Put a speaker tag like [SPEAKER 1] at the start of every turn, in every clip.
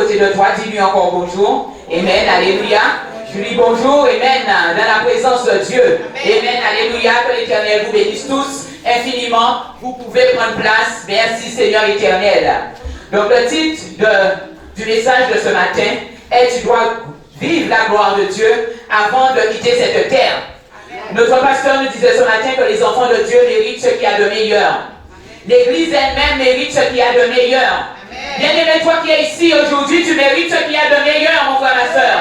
[SPEAKER 1] côté de toi, dis-lui encore bonjour. Amen, alléluia. Je lui dis bonjour, amen, dans la présence de Dieu. Amen, alléluia, que l'Éternel vous bénisse tous infiniment. Vous pouvez prendre place. Merci Seigneur éternel. Donc le titre du message de ce matin est « Tu dois vivre la gloire de Dieu avant de quitter cette terre ». Notre pasteur nous disait ce matin que les enfants de Dieu méritent ce qu'il y a de meilleur. L'Église elle-même mérite ce qu'il y a de meilleur. Bien-aimé, toi qui es ici aujourd'hui, tu mérites ce qu'il y a de meilleur, mon frère, ma soeur.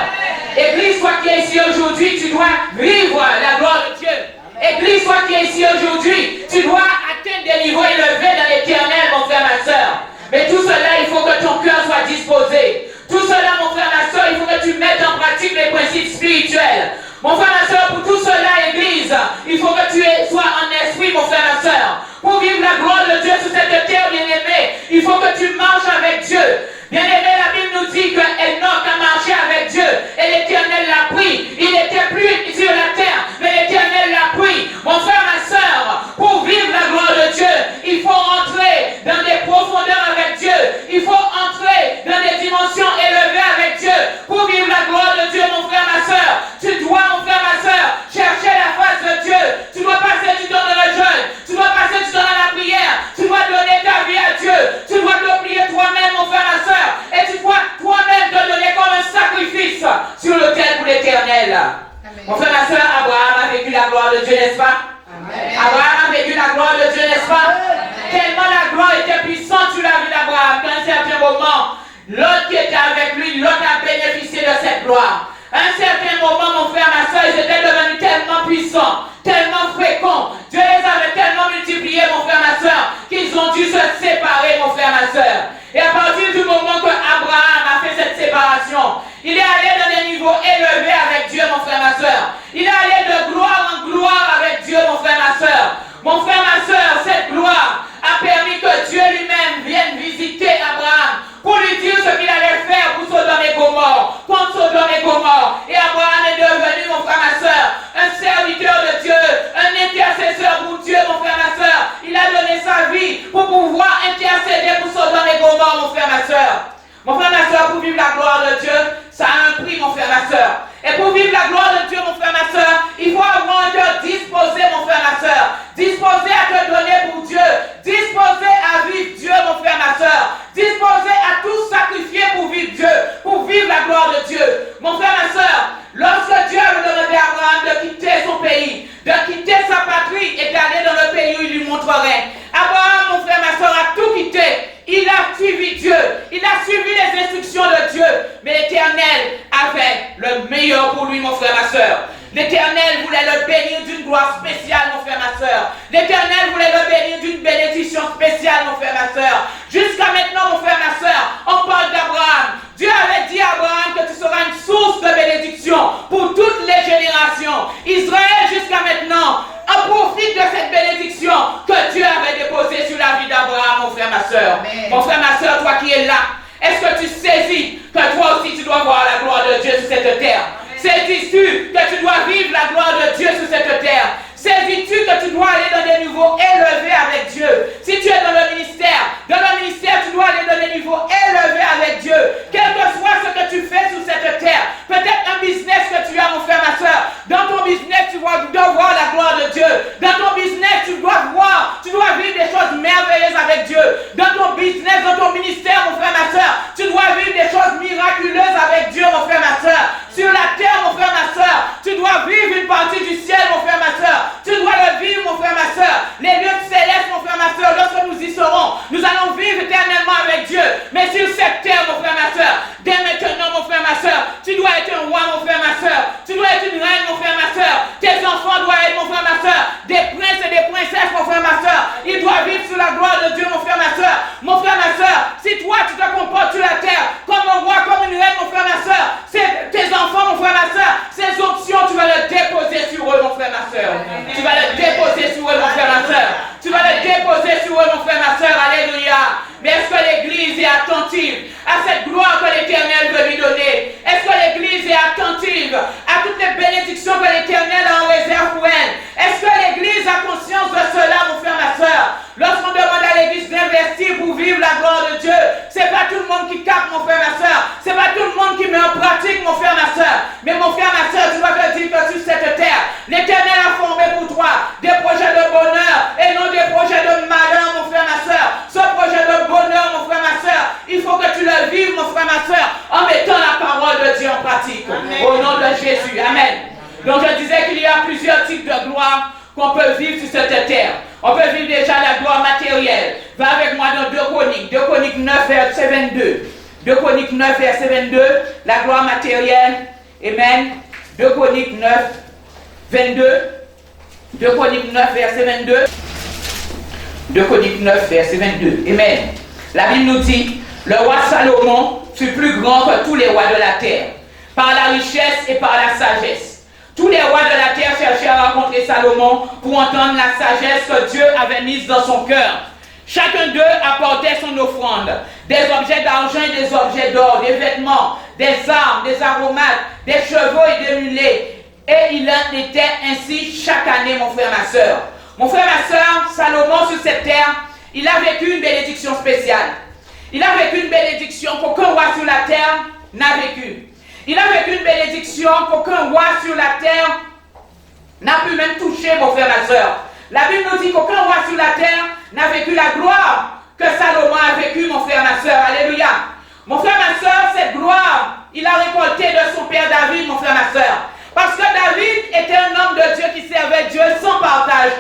[SPEAKER 1] Église, toi qui es ici aujourd'hui, tu dois vivre la gloire de Dieu. Église, toi qui es ici aujourd'hui, tu dois atteindre des niveaux élevés dans l'éternel, mon frère, ma soeur. Mais tout cela, il faut que ton cœur soit disposé. Tout cela, mon frère, ma soeur, il faut que tu mettes en pratique les principes spirituels. Mon frère, ma soeur, pour tout cela, Église, il faut que tu sois en esprit, mon frère, ma soeur. Pour vivre la gloire de Dieu sur cette terre, bien-aimé, il faut que tu marches avec Dieu. Bien-aimé, la Bible nous dit que Enoch a marché avec Dieu et l'Éternel l'a pris. Il n'était plus sur la terre, mais l'Éternel l'a pris. Mon frère, ma soeur, pour vivre la gloire de Dieu, il faut entrer dans des profondeurs avec Dieu. Il faut entrer dans des dimensions élevées avec Dieu. Pour vivre la gloire de Dieu, mon frère, ma soeur, tu dois, mon frère, ma soeur, chercher la face de Dieu. Tu dois passer du temps dans le jeûne. Tu dois passer du temps dans la prière. Tu dois donner ta vie à Dieu. Tu dois t'oublier toi-même, mon frère, ma soeur. Et tu dois toi-même te donner comme un sacrifice sur l'autel pour l'éternel. Mon frère, ma soeur, Abraham a vécu la gloire de Dieu, n'est-ce pas? Amen. Abraham a vécu la gloire de Dieu, n'est-ce pas? Amen. Tellement la gloire était puissante sur la vie d'Abraham qu'à un certain moment, l'autre qui était avec lui, l'autre a bénéficié de cette gloire. À un certain moment, mon frère, ma soeur, ils étaient devenus tellement puissants, tellement féconds. Dieu les avait tellement multipliés, mon frère, ma soeur, qu'ils ont dû se séparer, mon frère, ma soeur. Et à partir du moment que Abraham a fait cette séparation, il est allé dans des niveaux élevés avec Dieu, mon frère, ma soeur. Il est allé de gloire en gloire avec Dieu, mon frère, ma soeur. Mon frère, ma soeur, cette gloire a permis que Dieu lui-même vienne visiter Abraham pour lui dire ce qu'il allait faire pour Sodome et Gomorrhe, contre Sodome et Gomorrhe. Et Abraham est devenu, mon frère, ma soeur, un serviteur de Dieu, un intercesseur pour Dieu, mon frère, ma soeur. Il a donné sa vie pour pouvoir intercéder pour Sodome et Gomorrhe, mon frère, ma soeur. Mon frère, ma soeur, pour vivre la gloire de Dieu, ça a un prix, mon frère, ma soeur. Et pour vivre la gloire de Dieu, mon frère, ma soeur, il faut avoir un cœur disposé, mon frère, ma soeur. Disposé à te donner pour Dieu. Disposé à vivre Dieu, mon frère, ma soeur. Disposé à tout sacrifier pour vivre Dieu, pour vivre la gloire de Dieu. Mon frère, ma soeur, lorsque Dieu a demandé à Abraham de quitter son pays, de quitter sa patrie et d'aller dans le pays où il lui montrerait, Abraham, mon frère, ma soeur, a tout quitté. Il a suivi Dieu. Il a suivi les instructions de Dieu. Mais l'Éternel avait le meilleur pour lui, mon frère, ma soeur. L'Éternel voulait le bénir d'une gloire spéciale, mon frère, ma soeur. L'Éternel voulait le bénir d'une bénédiction spéciale, mon frère, ma soeur. Jusqu'à maintenant, mon frère, ma soeur, on parle d'Abraham. Dieu avait dit à Abraham que tu seras une source de bénédiction pour toutes les générations. Israël, jusqu'à maintenant, en profite de cette bénédiction que Dieu avait déposée sur la vie d'Abraham, mon frère, ma soeur. Mon frère, ma soeur, toi qui es là, est-ce que tu saisis que toi aussi tu dois voir la gloire de Dieu sur cette terre? Saisis-tu que tu dois vivre la gloire de Dieu sur cette terre? Saisis-tu que tu dois aller dans des niveaux élevés avec Dieu? Si tu es dans le ministère, tu dois aller dans des niveaux élevés avec Dieu. Quel que soit ce que tu fais sur cette terre, peut-être un business que tu as, mon frère, ma soeur, dans ton business, tu dois voir la gloire de Dieu. Dans ton business, tu dois vivre des choses merveilleuses avec Dieu. Dans ton business, dans ton ministère, mon frère, ma soeur, tu dois vivre des choses miraculeuses avec Dieu, mon frère, ma soeur. Sur la terre, mon frère, ma soeur, tu dois vivre une partie du ciel, mon frère, ma soeur. Tu dois le vivre, mon frère, ma soeur. Les lieux célestes, mon frère, ma soeur, lorsque nous y serons, nous allons vivre éternellement avec Dieu. Mais sur cette terre, mon frère, ma soeur, dès maintenant, mon frère, ma soeur, tu dois être un roi, mon frère, ma soeur. Tu dois être une reine, mon frère, ma soeur. Tes enfants doivent être, mon frère, ma soeur, des princes et des princesses, mon frère, ma soeur. Ils doivent vivre sous la gloire de Dieu, mon frère, ma soeur. Mon frère, ma soeur, si toi, tu te comportes sur la terre comme un roi, comme une reine, mon frère, ma soeur, tes enfants, mon frère, ma soeur, ces options, tu vas les déposer sur eux, mon frère, ma soeur. Tu vas les déposer sur eux, mon frère, ma soeur. Tu vas les déposer sur eux, mon frère, ma soeur. Alléluia. Mais est-ce que l'Église est attentive à cette gloire que l'Éternel veut lui donner? Est-ce que l'Église est attentive à toutes les bénédictions que l'Éternel a en réserve pour elle? Est-ce que l'Église a conscience de cela, mon frère, ma soeur? Lorsqu'on demande à l'Église d'investir pour vivre la gloire de Dieu, c'est pas tout le monde qui capte, mon frère, ma soeur. Mais mon frère, ma soeur, tu dois te dire que sur cette terre, l'Éternel a formé pour toi des projets de bonheur et non des projets de malheur, mon frère, ma soeur. Ce projet de bonheur, mon frère, ma soeur, il faut que tu le vives, mon frère, ma soeur, en mettant la parole de Dieu en pratique. Amen. Au nom de Jésus. Amen. Donc je disais qu'il y a plusieurs types de gloire qu'on peut vivre sur cette terre. On peut vivre déjà la gloire matérielle. Va avec moi dans 2 Chroniques 9, verset 22. 2 Chroniques 9, verset 22, la gloire matérielle. Amen. 2 Chroniques 9, 22. 2 Chroniques 9, verset 22. 2 Chroniques 9, verset 22. Amen. La Bible nous dit, le roi Salomon fut plus grand que tous les rois de la terre, par la richesse et par la sagesse. Tous les rois de la terre cherchaient à rencontrer Salomon pour entendre la sagesse que Dieu avait mise dans son cœur. Chacun d'eux apportait son offrande, des objets d'argent et des objets d'or, des vêtements, des armes, des aromates, des chevaux et des mulets. Et il en était ainsi chaque année, mon frère, ma soeur. Mon frère, ma soeur, Salomon sur cette terre, il a vécu une bénédiction spéciale. Il a vécu une bénédiction qu'aucun roi sur la terre n'a vécu. Il a vécu une bénédiction qu'aucun roi sur la terre n'a pu même toucher, mon frère, ma soeur. La Bible nous dit qu'aucun roi sur la terre n'a vécu la gloire que Salomon a vécu, mon frère, ma soeur. Alléluia. Mon frère, ma soeur, cette gloire, il a récolté de son père David, mon frère, ma soeur. Parce que David était un homme de Dieu qui servait Dieu sans partage.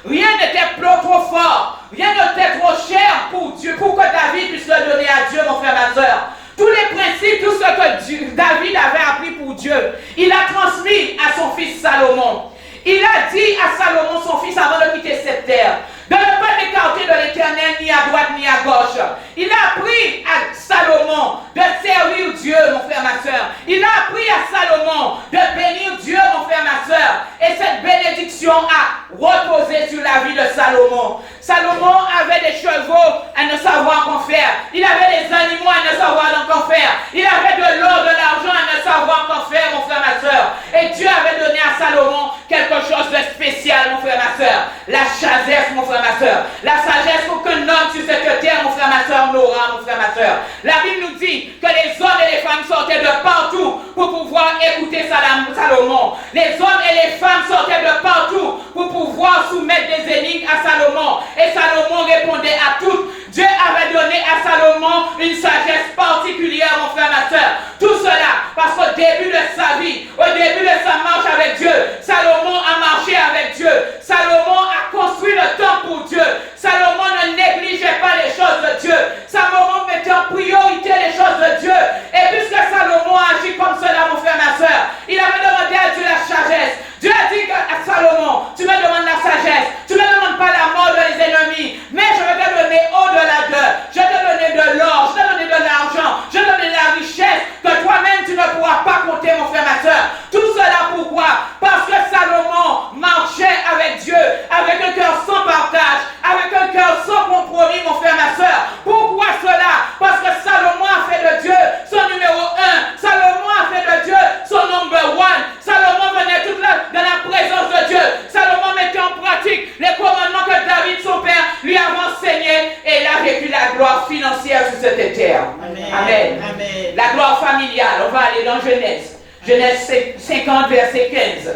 [SPEAKER 1] Rien n'était trop fort, rien n'était trop cher pour Dieu, pour que David puisse le donner à Dieu, mon frère, ma soeur. Tous les principes, tout ce que David avait appris pour Dieu, il a transmis à son fils Salomon. Il a dit à Salomon, son fils, avant de quitter cette terre, de ne pas t'écarter de l'Éternel ni à droite ni à gauche. Il a appris à Salomon de servir Dieu, mon frère, ma soeur. Il a appris à Salomon de bénir Dieu, mon frère, ma soeur. Et cette bénédiction a reposé sur la vie de Salomon. Salomon avait des chevaux à ne savoir qu'en faire. Il avait des animaux à ne savoir qu'en faire. Il avait de l'or, de l'argent à ne savoir qu'en faire, mon frère, ma soeur. Et Dieu avait donné à Salomon quelque chose de spécial, mon frère, ma soeur. La sagesse, mon frère, ma soeur. La sagesse qu'aucun homme sur cette terre, mon frère, ma soeur, n'aura, mon frère, ma soeur. La Bible nous dit que les hommes et les femmes sortaient de partout pour pouvoir écouter Salomon. Les hommes et les femmes sortaient de partout pour pouvoir soumettre des énigmes à Salomon. Et Salomon répondait à toutes. Dieu avait donné à Salomon une sagesse particulière, mon frère, ma soeur. Tout cela parce qu'au début de sa vie, au début de sa marche avec Dieu, Salomon a marché avec Dieu. Salomon a construit le temple pour Dieu. Salomon ne négligeait pas les choses de Dieu. Salomon mettait en priorité les choses de Dieu. Et puisque Salomon a agi comme cela, mon frère, ma soeur, il avait demandé à Dieu la sagesse. Dieu a dit à Salomon, tu me demandes la sagesse, tu ne me demandes pas la mort de les ennemis, mais je vais te donner au-delà d'eux. Je vais te donner de l'or, je vais te donner de l'argent, je vais te donner la richesse que toi-même tu ne pourras pas compter, mon frère, ma soeur. Tout cela pourquoi? Parce que Salomon marchait avec Dieu, avec un cœur sans partage, avec un cœur sans compromis, mon frère, ma soeur. Pourquoi cela? Parce que Salomon a fait de Dieu son numéro 1. Salomon a fait de Dieu son number 1. Salomon venait toute dans la présence de Dieu. Salomon mettait en pratique les commandements que David, son père, lui avait enseignés, et il a vécu la gloire financière sur cette terre. Amen. Amen. Amen. La gloire familiale. On va aller dans Genèse. Genèse 50, verset 15.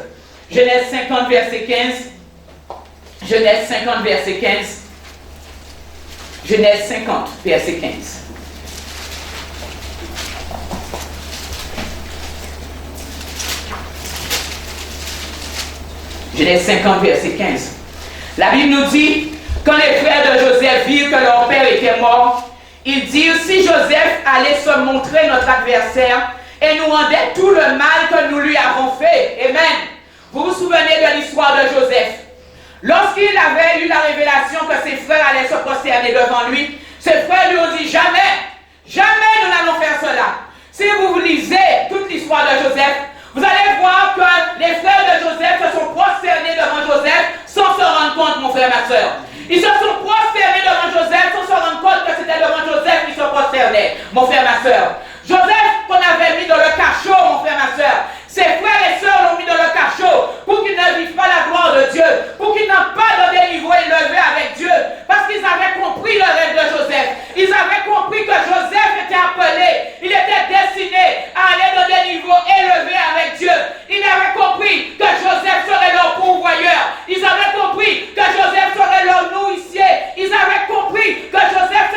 [SPEAKER 1] Genèse 50, verset 15. Genèse 50, verset 15. Genèse 50, verset 15. Genèse 50, verset 15. La Bible nous dit, quand les frères de Joseph virent que leur père était mort, ils dirent, si Joseph allait se montrer notre adversaire et nous rendait tout le mal que nous lui avons fait. Amen. Vous vous souvenez de l'histoire de Joseph? Lorsqu'il avait eu la révélation que ses frères allaient se prosterner devant lui, ses frères lui ont dit, jamais, jamais nous n'allons faire cela. Si vous lisez toute l'histoire de Joseph, vous allez voir que les frères de Joseph se sont prosternés devant Joseph sans se rendre compte, mon frère, ma soeur. Ils se sont prosternés devant Joseph sans se rendre compte que c'était devant Joseph qu'ils se prosternaient, mon frère, ma soeur. Joseph qu'on avait mis dans le cachot, mon frère, ma soeur. Ses frères et sœurs l'ont mis dans le cachot pour qu'ils ne vivent pas la gloire de Dieu, pour qu'ils n'ont pas dans des niveaux élevés avec Dieu, parce qu'ils avaient compris le rêve de Joseph. Ils avaient compris que Joseph était appelé, il était destiné à aller dans des niveaux élevés avec Dieu. compris que Joseph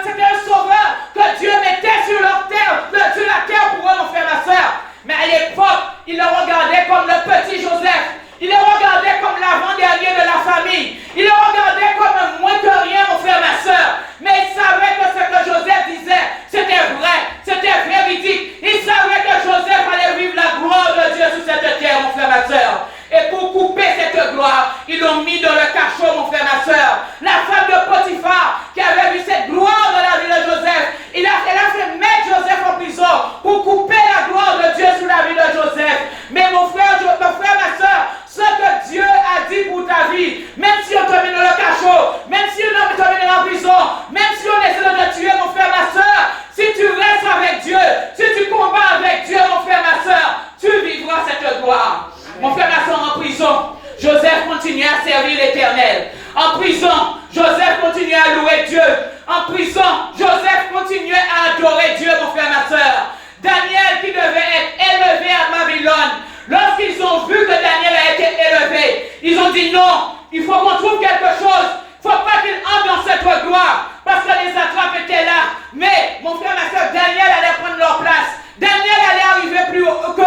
[SPEAKER 1] c'était un sauveur que Dieu mettait sur leur terre, sur la terre pour eux, mon frère, ma soeur. Mais à l'époque, il le regardait comme le petit Joseph. Il le regardait comme l'avant-dernier de la famille. Il le regardait comme moins que rien, mon frère, ma soeur. Mais il savait que ce que Joseph disait, c'était vrai, c'était véridique. Il savait que Joseph allait vivre la gloire de Dieu sur cette terre, mon frère, ma soeur. Et pour couper cette gloire, ils l'ont mis dans le cachot, mon frère, ma soeur. La femme de Potiphar, qui avait vu cette gloire dans la vie de Joseph, elle a fait mettre Joseph en prison pour couper la gloire de Dieu sur la vie de Joseph. Mais mon frère, ma soeur, ce que Dieu a dit pour ta vie, même si on te met dans le cachot, même si on te met en prison, même si on essaie de te tuer, mon frère, ma soeur, si tu restes avec Dieu, si tu combats avec Dieu, mon frère, ma soeur, tu vivras cette gloire. Mon frère, ma soeur, en prison, Joseph continue à servir l'Éternel. En prison, Joseph continue à louer Dieu. En prison, Joseph continue à adorer Dieu, mon frère, ma soeur. Daniel, qui devait être élevé à Babylone, lorsqu'ils ont vu que Daniel a été élevé, ils ont dit non, il faut qu'on trouve quelque chose. Il ne faut pas qu'il entre dans cette gloire, parce que les attrapes étaient là. Mais, mon frère, ma soeur, Daniel allait prendre leur place. Daniel allait arriver plus haut qu'eux.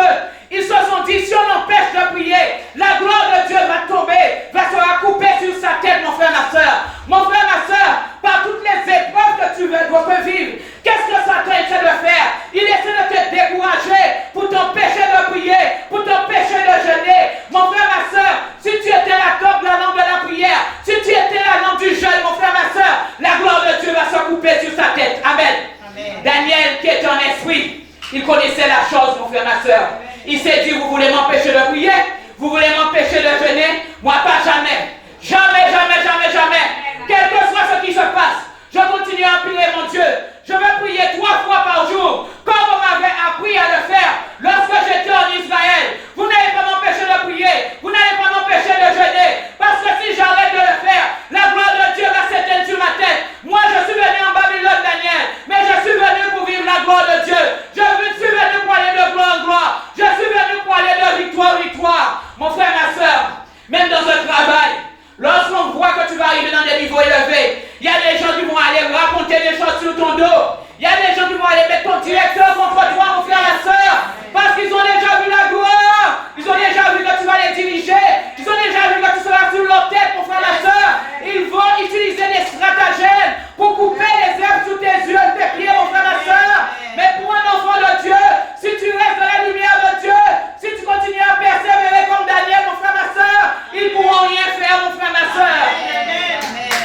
[SPEAKER 1] Ils se sont dit, si on empêche de prier, la gloire de Dieu va tomber, va se couper sur sa tête, mon frère, ma soeur. Mon frère, ma soeur, par toutes les épreuves que tu dois vivre, qu'est-ce que Satan essaie de faire? Il essaie de te décourager pour t'empêcher de prier, pour t'empêcher de jeûner. Mon frère, ma soeur, si tu étais la corde de la lampe de la prière, si tu étais la lampe du jeûne, mon frère, ma soeur, la gloire de Dieu va se couper sur sa tête. Amen. Amen. Daniel, qui était en esprit, il connaissait la chose, mon frère, ma soeur. Il s'est dit, vous voulez m'empêcher de prier? Vous voulez m'empêcher de jeûner? Moi, pas jamais. Jamais, jamais, jamais, jamais. Quel que soit ce qui se passe, je continue à prier, mon Dieu. Je veux prier 3 fois par jour, comme on m'avait appris à le faire lorsque j'étais en Israël. Vous n'allez pas m'empêcher de prier. Vous n'allez pas m'empêcher de jeûner. Parce que si j'arrête de le faire, la gloire de Dieu va s'éteindre sur ma tête. Moi, je suis venu en Babylone, Daniel. Mais je suis venu pour vivre la gloire de Dieu. Je suis venu pour aller de gloire en gloire. Je suis venu pour aller de victoire en victoire. Mon frère, ma soeur, même dans un travail, lorsqu'on voit que tu vas arriver dans des niveaux élevés, il y a des gens qui vont aller raconter des choses sur ton dos. Il y a des gens qui vont aller mettre ton directeur contre toi, mon frère, ma soeur, parce qu'ils ont déjà vu la gloire. Ils ont déjà vu que tu vas les diriger. Ils ont déjà vu que tu seras sur leur tête, mon frère, ma soeur. Ils vont utiliser des stratagèmes pour couper les herbes sous tes yeux, tes pieds, mon frère, ma soeur. Mais pour un enfant de Dieu, si tu restes dans la lumière de Dieu, si tu continues à persévérer comme Daniel, mon frère, ma soeur, ils ne pourront rien faire, mon frère, ma soeur.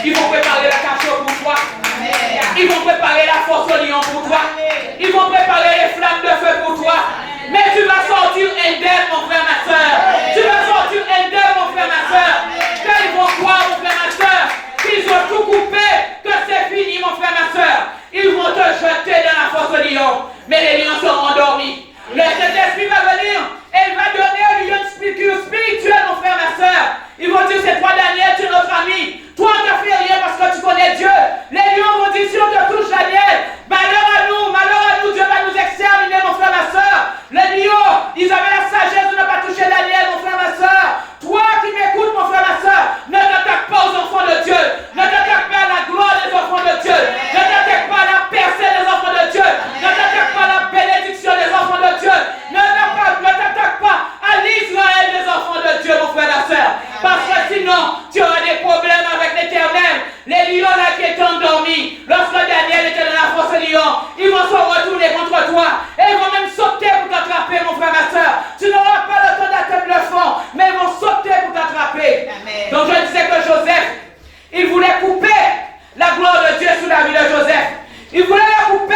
[SPEAKER 1] Ils vont préparer la cachot pour toi. Ils vont préparer la force au lion pour toi. Ils vont préparer les flammes de feu pour toi. Mais tu vas sortir indemne, mon frère, ma soeur. Tu vas sortir indemne, mon frère, ma soeur. Quand ils vont croire, mon frère, ma soeur, qu'ils ont tout coupé, que c'est fini, mon frère, ma soeur, ils vont te jeter dans la force au lion. Mais les lions seront endormis. Le Saint-Esprit va venir et il va donner un lion spirituel, mon frère, ma soeur. Ils vont dire, c'est toi, Daniel, tu es notre ami. Toi, on ne fait rien parce que tu connais Dieu. Les lions vont dire, si on te touche, Daniel, malheur à nous, Dieu va nous exterminer, mon frère, ma soeur. Les lions, ils avaient la sagesse de ne pas toucher Daniel, mon frère, ma soeur. Toi qui m'écoutes, mon frère, ma soeur, ne t'attaque pas aux enfants de Dieu. Ne t'attaque pas à la gloire des enfants de Dieu. Ne t'attaque pas à la percée des enfants de Dieu. Ne t'attaque pas à la bénédiction des enfants de Dieu. Ne t'attaque pas à l'Israël des enfants de Dieu, mon frère, ma soeur. Parce que sinon, tu auras des problèmes avec l'Éternel. Les lions là qui étaient endormis, lorsque Daniel était dans la fosse des lions, ils vont se retourner contre toi. Et ils vont même sauter pour t'attraper, mon frère, ma soeur. Tu n'auras pas le temps d'atteindre le fond, mais ils vont sauter pour t'attraper. Donc je disais que Joseph, il voulait couper la gloire de Dieu sur la vie de Joseph. Il voulait la couper.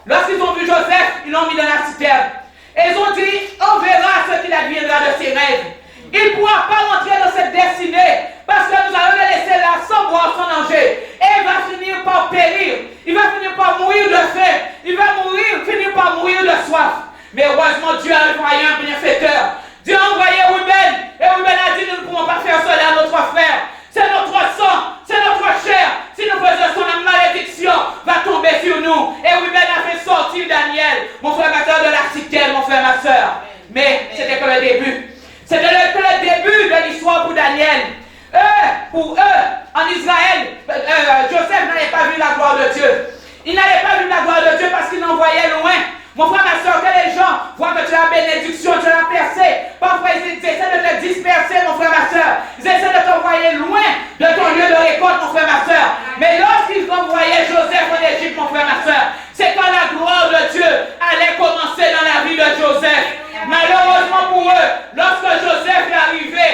[SPEAKER 1] Lorsqu'ils ont vu Joseph, ils l'ont mis dans la citerne. Et ils ont dit, on verra ce qu'il adviendra de ses rêves. Il ne pourra pas rentrer dans cette destinée parce que nous allons le laisser là sans boire, sans danger. Et il va finir par périr. Il va finir par mourir de faim. Il va finir par mourir de soif. Mais heureusement, Dieu a envoyé un bienfaiteur. Dieu a envoyé Ruben. Et Ruben a dit, nous ne pouvons pas faire cela à notre frère. C'est notre sang, c'est notre chair. Si nous faisons ça, la malédiction va tomber sur nous. Et Ruben a fait sortir Daniel, mon frère, ma soeur, de la citerne, mon frère, ma soeur. Mais c'était que le début. C'était que le début de l'histoire pour Daniel. Pour eux, en Israël, Joseph gloire de Dieu. Il n'allait pas vivre la gloire de Dieu parce qu'il en voyait loin. Mon frère, ma soeur, que les gens voient que tu as la bénédiction, tu as percé. Parfois, ils essaient de te disperser, mon frère, ma soeur. Ils essaient de t'envoyer loin de ton lieu de récolte, mon frère, ma soeur. Mais lorsqu'ils envoyaient Joseph en Égypte, mon frère, ma soeur, c'est quand la gloire de Dieu allait commencer dans la vie de Joseph. Malheureusement pour eux, lorsque Joseph est arrivé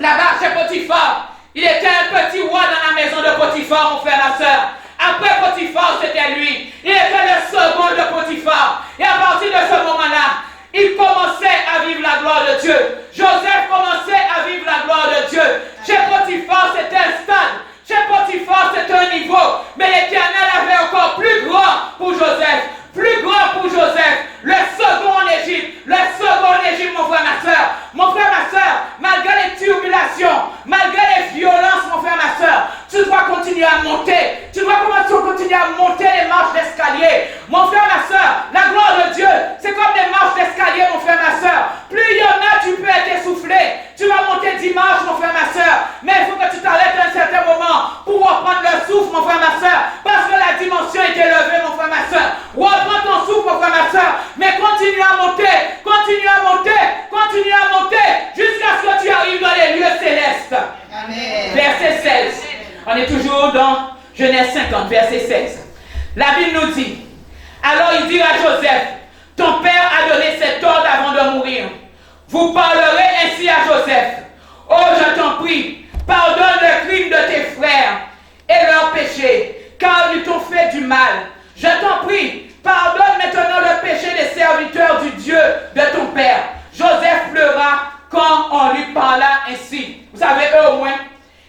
[SPEAKER 1] là-bas chez Potiphar, il était un petit roi dans la maison de Potiphar, mon frère, ma soeur. Après Potiphar, c'était lui. Il était le second de Potiphar. Et à partir de ce moment-là, il commençait à vivre la gloire de Dieu. Joseph commençait à vivre la gloire de Dieu. Chez Potiphar, c'était un stade. Chez Potiphar, c'était un niveau. Mais l'Éternel avait encore plus grand pour Joseph. Plus grand pour Joseph. Le second en Égypte. Le second en Égypte, mon frère, ma soeur. Mon frère, ma soeur, malgré les tribulations, malgré les violences, mon frère, ma soeur, tu dois continuer à monter. Tu dois continuer à monter les marches d'escalier. Mon frère, ma soeur, la gloire de Dieu, c'est comme les marches d'escalier, mon frère, ma soeur. Plus il y en a, tu peux être essoufflé. Tu vas monter 10 marches, mon frère, ma soeur. Mais il faut que tu t'arrêtes à un certain moment pour reprendre le souffle, mon frère, ma soeur. Parce que la dimension est élevée, mon frère, ma soeur. Reprends ton souffle, mon frère, ma soeur. Mais continue à monter, continue à monter, continue à monter jusqu'à ce que tu arrives dans les lieux célestes. Amen. Verset 16. On est toujours dans Genèse 50, verset 16. La Bible nous dit, alors il dit à Joseph, ton père a donné cet ordre avant de mourir. Vous parlerez ainsi à Joseph. Oh, je t'en prie, pardonne le crime de tes frères et leurs péchés, car ils t'ont fait du mal. Je t'en prie, pardonne maintenant le péché des serviteurs du Dieu de ton père. Joseph pleura quand on lui parla ainsi. Vous savez, eux au moins,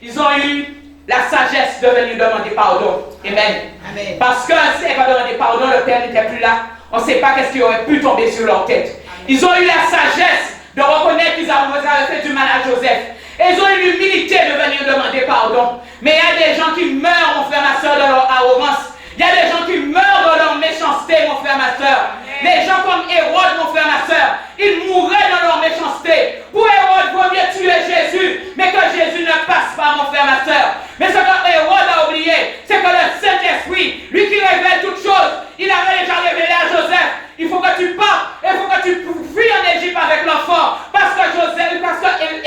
[SPEAKER 1] ils ont eu la sagesse de venir demander pardon. Amen. Amen. Parce que s'ils n'avaient pas demandé pardon, le père n'était plus là. On ne sait pas qu'est-ce qui aurait pu tomber sur leur tête. Amen. Ils ont eu la sagesse de reconnaître qu'ils avaient fait du mal à Joseph. Et ils ont eu l'humilité de venir demander pardon. Mais il y a des gens qui meurent, mon frère, ma soeur, de leur arrogance. Il y a des gens qui meurent dans leur méchanceté, mon frère, ma soeur. Les gens comme Hérode, mon frère, ma soeur, ils mourraient dans leur méchanceté. Pour Hérode, il vaut mieux tuer Jésus, mais que Jésus ne passe pas, mon frère, ma soeur. Mais ce que Hérode a oublié, c'est que le Saint-Esprit, lui qui révèle toutes choses, il avait déjà révélé à Joseph. Il faut que tu partes, il faut que tu fuis en Égypte avec l'enfant, parce que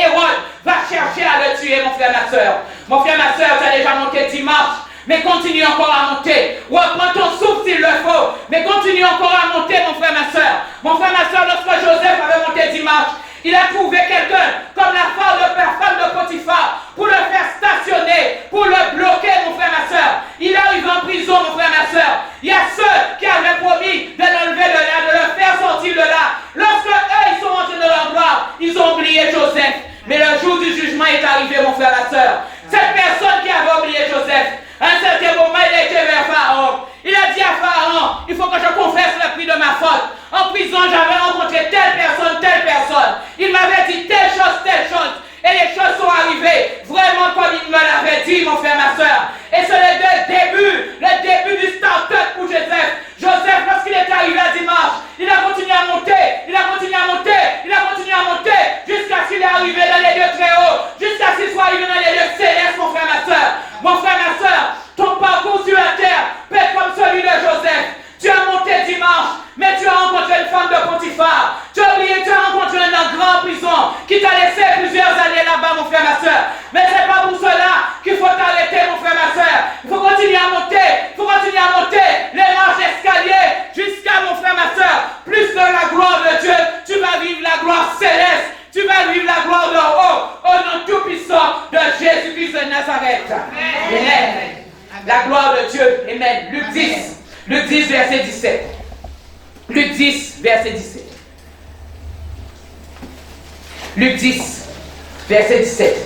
[SPEAKER 1] Hérode va chercher à le tuer, mon frère, ma soeur. Mon frère, ma soeur, tu as déjà monté 10 marches. Mais continue encore à monter. Reprends ton souffle s'il le faut. Mais continue encore à monter, mon frère, ma soeur. Mon frère, ma soeur, lorsque Joseph avait monté 10 marches, il a trouvé quelqu'un comme la femme de Potiphar pour le faire stationner, pour le bloquer, mon frère, ma soeur. Il arrive en prison, mon frère, ma soeur. Il y a ceux qui avaient promis de l'enlever de là, de le faire sortir de là. Lorsque eux, ils sont rentrés de leur gloire, ils ont oublié Joseph. Mais le jour du jugement est arrivé, mon frère, ma soeur. Cette personne qui avait oublié Joseph, à un certain moment, il a été vers Pharaon. Il a dit à Pharaon, il faut que je confesse le prix de ma faute. En prison, j'avais rencontré telle personne. Il m'avait dit telle chose. Et les choses sont arrivées vraiment comme il me l'avait dit, mon frère, ma soeur. Et c'est le début du start-up pour Joseph. Joseph, lorsqu'il est arrivé à dimanche, il a continué à monter, jusqu'à ce qu'il est arrivé dans les lieux très hauts, jusqu'à ce qu'il soit arrivé dans les lieux célestes, mon frère, ma soeur. Mon frère, ma soeur, ton parcours sur la terre peut être comme celui de Joseph. Tu as monté dimanche, mais tu as rencontré une femme de Potiphar. Tu as rencontré un grand prison qui t'a laissé plusieurs années là-bas, mon frère, ma soeur. Mais ce n'est pas pour cela qu'il faut t'arrêter, mon frère, ma soeur. Il faut continuer à monter, les marches d'escalier jusqu'à, mon frère, ma soeur, plus de la gloire de Dieu. Tu vas vivre la gloire céleste. Tu vas vivre la gloire de haut, au nom tout-puissant de Jésus-Christ de Nazareth. Amen. La gloire de Dieu. Amen. Luc 10, verset 17. Luc 10, verset 17. Luc 10, verset 17.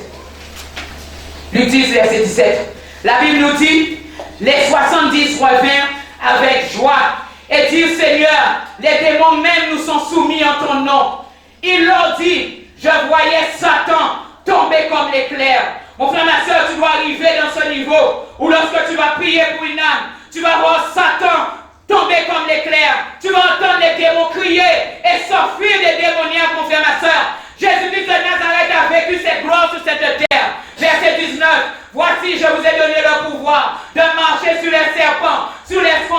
[SPEAKER 1] Luc 10, verset 17. La Bible nous dit, les 70 revinrent avec joie et dirent, Seigneur, les démons même nous sont soumis en ton nom. Il leur dit, je voyais Satan tomber comme l'éclair. Mon frère, ma soeur, tu dois arriver dans ce niveau où lorsque tu vas prier pour une âme, tu vas voir Satan tomber comme l'éclair. Tu vas entendre les démons crier et s'enfuir des démoniaques, mon frère, ma soeur. Jésus-Christ de Nazareth a vécu cette gloire sur cette terre. Verset 19. Voici, je vous ai donné le pouvoir de marcher sur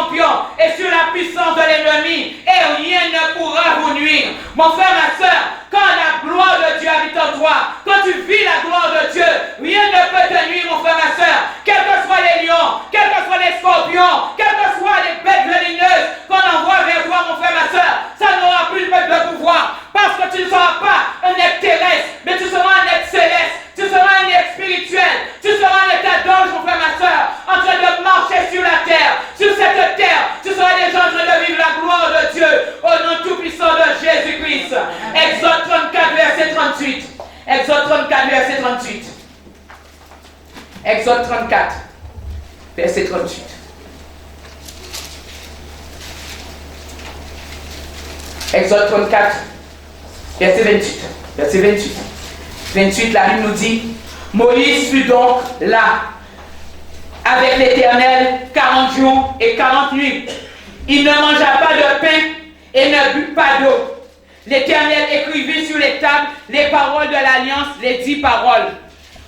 [SPEAKER 1] scorpions et sur la puissance de l'ennemi, et rien ne pourra vous nuire. Mon frère, ma soeur, quand la gloire de Dieu habite en toi, quand tu vis la gloire de Dieu, rien ne peut te nuire, mon frère, ma soeur. Quels que soient les lions, quels que soient les scorpions, quelles que soient les bêtes venimeuses qu'on envoie vers toi, mon frère, ma soeur, ça n'aura plus de pouvoir. Parce que tu ne seras pas un être terrestre, mais tu seras un être céleste. Tu seras un être spirituel. Tu seras un état d'ange, mon frère, ma soeur, en train de marcher sur la terre. Sur cette terre, tu seras déjà en train de vivre la gloire de Dieu au nom tout-puissant de Jésus-Christ. Exode 34, verset 38. Exode 34, verset 38. Exode 34, verset 38. Exode 34, verset 28. Verset 28. 28, la Bible nous dit, Moïse fut donc là, avec l'Éternel 40 jours et 40 nuits. Il ne mangea pas de pain et ne but pas d'eau. L'Éternel écrivit sur les tables les paroles de l'Alliance, les 10 paroles.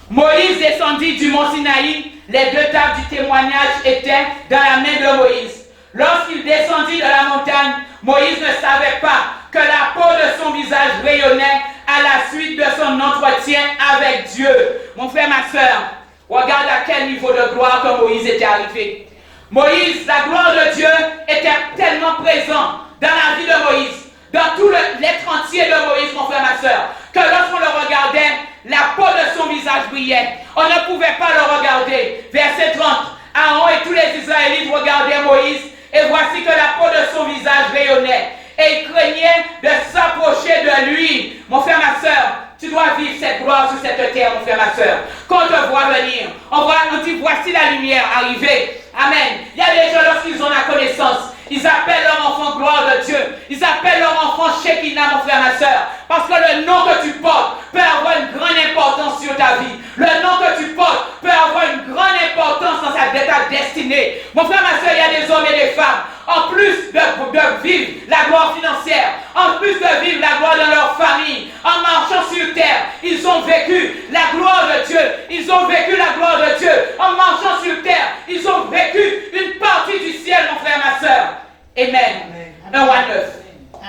[SPEAKER 1] Moïse descendit du mont Sinaï, les 2 tables du témoignage étaient dans la main de Moïse. Lorsqu'il descendit de la montagne, Moïse ne savait pas que la peau de son visage rayonnait à la suite de son entretien avec Dieu. Mon frère, ma soeur, regarde à quel niveau de gloire que Moïse était arrivé. Moïse, la gloire de Dieu était tellement présente dans la vie de Moïse, dans tout l'être entier de Moïse, mon frère, ma soeur, que lorsqu'on le regardait, la peau de son visage brillait. On ne pouvait pas le regarder. Verset 30. Aaron et tous les Israélites regardaient Moïse, et voici que la peau de son visage rayonnait. Et il craignait de s'approcher de lui. Mon frère, ma soeur, tu dois vivre cette gloire sur cette terre, mon frère, ma soeur. Quand on te voit venir, on dit, voici la lumière arrivée. Amen. Il y a des gens, lorsqu'ils ont la connaissance, ils appellent leur enfant gloire de Dieu. Ils appellent leur enfant Shekinah, mon frère, ma soeur. Parce que le nom que tu portes peut avoir une grande importance sur ta vie. Le nom que tu portes peut avoir une grande importance dans ta destinée. Mon frère, ma soeur, il y a des hommes et des femmes. En plus de vivre la gloire financière, en plus de vivre la gloire dans leur famille, en marchant sur terre, ils ont vécu la gloire de Dieu. Ils ont vécu la gloire de Dieu. En marchant sur terre, ils ont vécu une partie du ciel, mon frère, ma soeur. Amen. Un roi 9.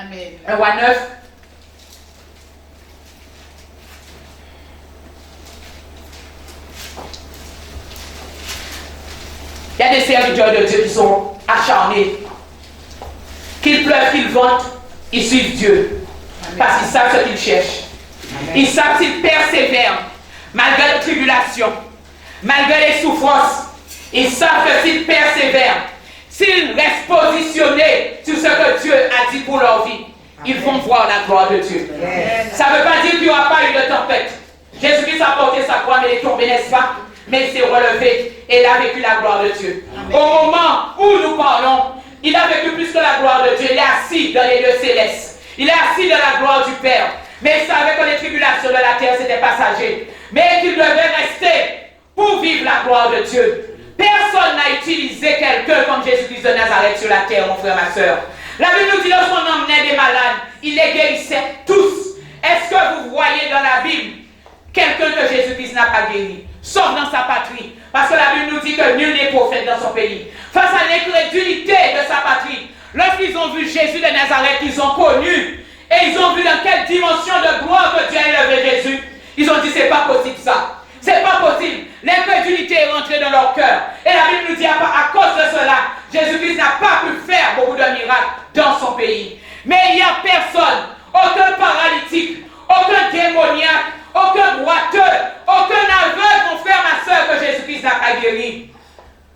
[SPEAKER 2] Amen.
[SPEAKER 1] Un roi 9. Il y a des serviteurs de Dieu qui sont acharnés. Qu'ils pleurent, qu'ils ventent, ils suivent Dieu. Parce qu'ils savent ce qu'ils cherchent. Ils savent qu'ils persévèrent, malgré les tribulations, malgré les souffrances. Ils savent que s'ils persévèrent, s'ils restent positionnés sur ce que Dieu a dit pour leur vie, ils vont voir la gloire de Dieu. Ça ne veut pas dire qu'il n'y aura pas eu de tempête. Jésus-Christ a porté sa croix, mais il est tombé, n'est-ce pas? Mais il s'est relevé et il a vécu la gloire de Dieu. Amen. Au moment où nous parlons, il a vécu plus que la gloire de Dieu. Il est assis dans les lieux célestes. Il est assis dans la gloire du Père. Mais il savait que les tribulations de la terre, c'était passager. Mais qu'il devait rester pour vivre la gloire de Dieu. Personne n'a utilisé quelqu'un comme Jésus-Christ de Nazareth sur la terre, mon frère, ma soeur. La Bible nous dit, lorsqu'on emmenait des malades, il les guérissait tous. Est-ce que vous voyez dans la Bible quelqu'un que Jésus-Christ n'a pas guéri, sauf dans sa patrie? Parce que la Bible nous dit que nul n'est prophète dans son pays. Face à l'incrédulité de sa patrie, lorsqu'ils ont vu Jésus de Nazareth, ils ont connu, et ils ont vu dans quelle dimension de gloire que Dieu a élevé Jésus, ils ont dit, c'est pas possible ça. C'est pas possible. L'incrédulité est rentrée dans leur cœur. Et la Bible nous dit, à cause de cela, Jésus-Christ n'a pas pu faire beaucoup de miracles dans son pays. Mais il n'y a personne, aucun paralytique, aucun démoniaque, aucun boiteux, aucun aveugle, mon frère, ma soeur, que Jésus-Christ n'a pas guéri.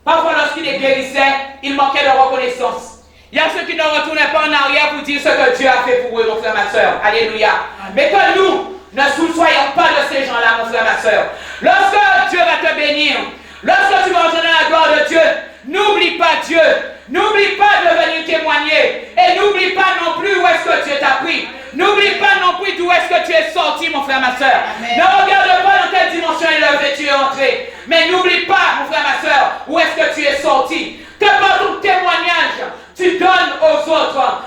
[SPEAKER 1] Parfois, lorsqu'il les guérissait, il manquait de reconnaissance. Il y a ceux qui ne retournaient pas en arrière pour dire ce que Dieu a fait pour eux, mon frère, ma soeur. Alléluia. Mais que nous ne soyons pas de ces gens-là, mon frère, ma soeur. Lorsque Dieu va te bénir, lorsque tu vas entrer dans la gloire de Dieu, n'oublie pas Dieu. N'oublie pas de venir témoigner. Et n'oublie pas non plus où est-ce que Dieu t'a pris. N'oublie pas non plus d'où est-ce que tu es sorti, mon frère, ma soeur. Ne regarde pas dans quelle dimension élevée tu es entré. Mais n'oublie pas, mon frère, ma soeur, où est-ce que tu es sorti. Que par ton témoignage, tu donnes aux autres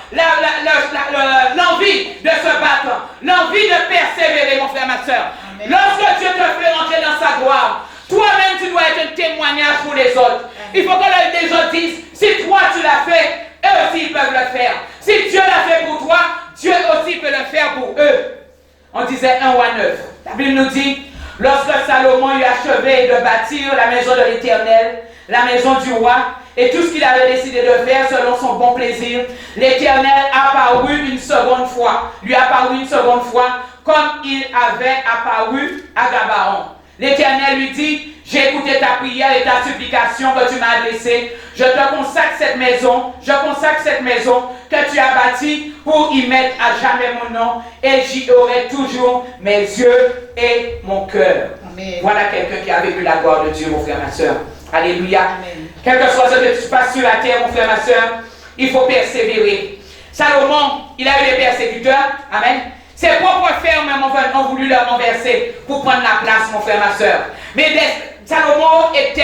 [SPEAKER 1] l'envie de se battre, l'envie de persévérer, mon frère, ma soeur. Amen. Lorsque Dieu te fait rentrer dans sa gloire, toi-même, tu dois être un témoignage pour les autres. Il faut que les autres disent, si toi tu l'as le faire. Si Dieu l'a fait pour toi, Dieu aussi peut le faire pour eux. On disait 1 roi 9. La Bible nous dit, lorsque Salomon eut achevé de bâtir la maison de l'Éternel, la maison du roi, et tout ce qu'il avait décidé de faire selon son bon plaisir, l'Éternel apparut une seconde fois, lui apparut une seconde fois, comme il avait apparu à Gabaon. L'Éternel lui dit, j'ai écouté ta prière et ta supplication que tu m'as adressée. Je te consacre cette maison que tu as bâtie pour y mettre à jamais mon nom et j'y aurai toujours mes yeux et mon cœur. Amen. Voilà quelqu'un qui a vécu la gloire de Dieu, mon frère, ma soeur. Alléluia. Amen. Quel que soit ce que tu passes sur la terre, mon frère, ma soeur, il faut persévérer. Salomon, il a eu des persécuteurs. Amen. Ses propres frères même ont voulu leur renverser pour prendre la place, mon frère, ma soeur. Mais Salomon était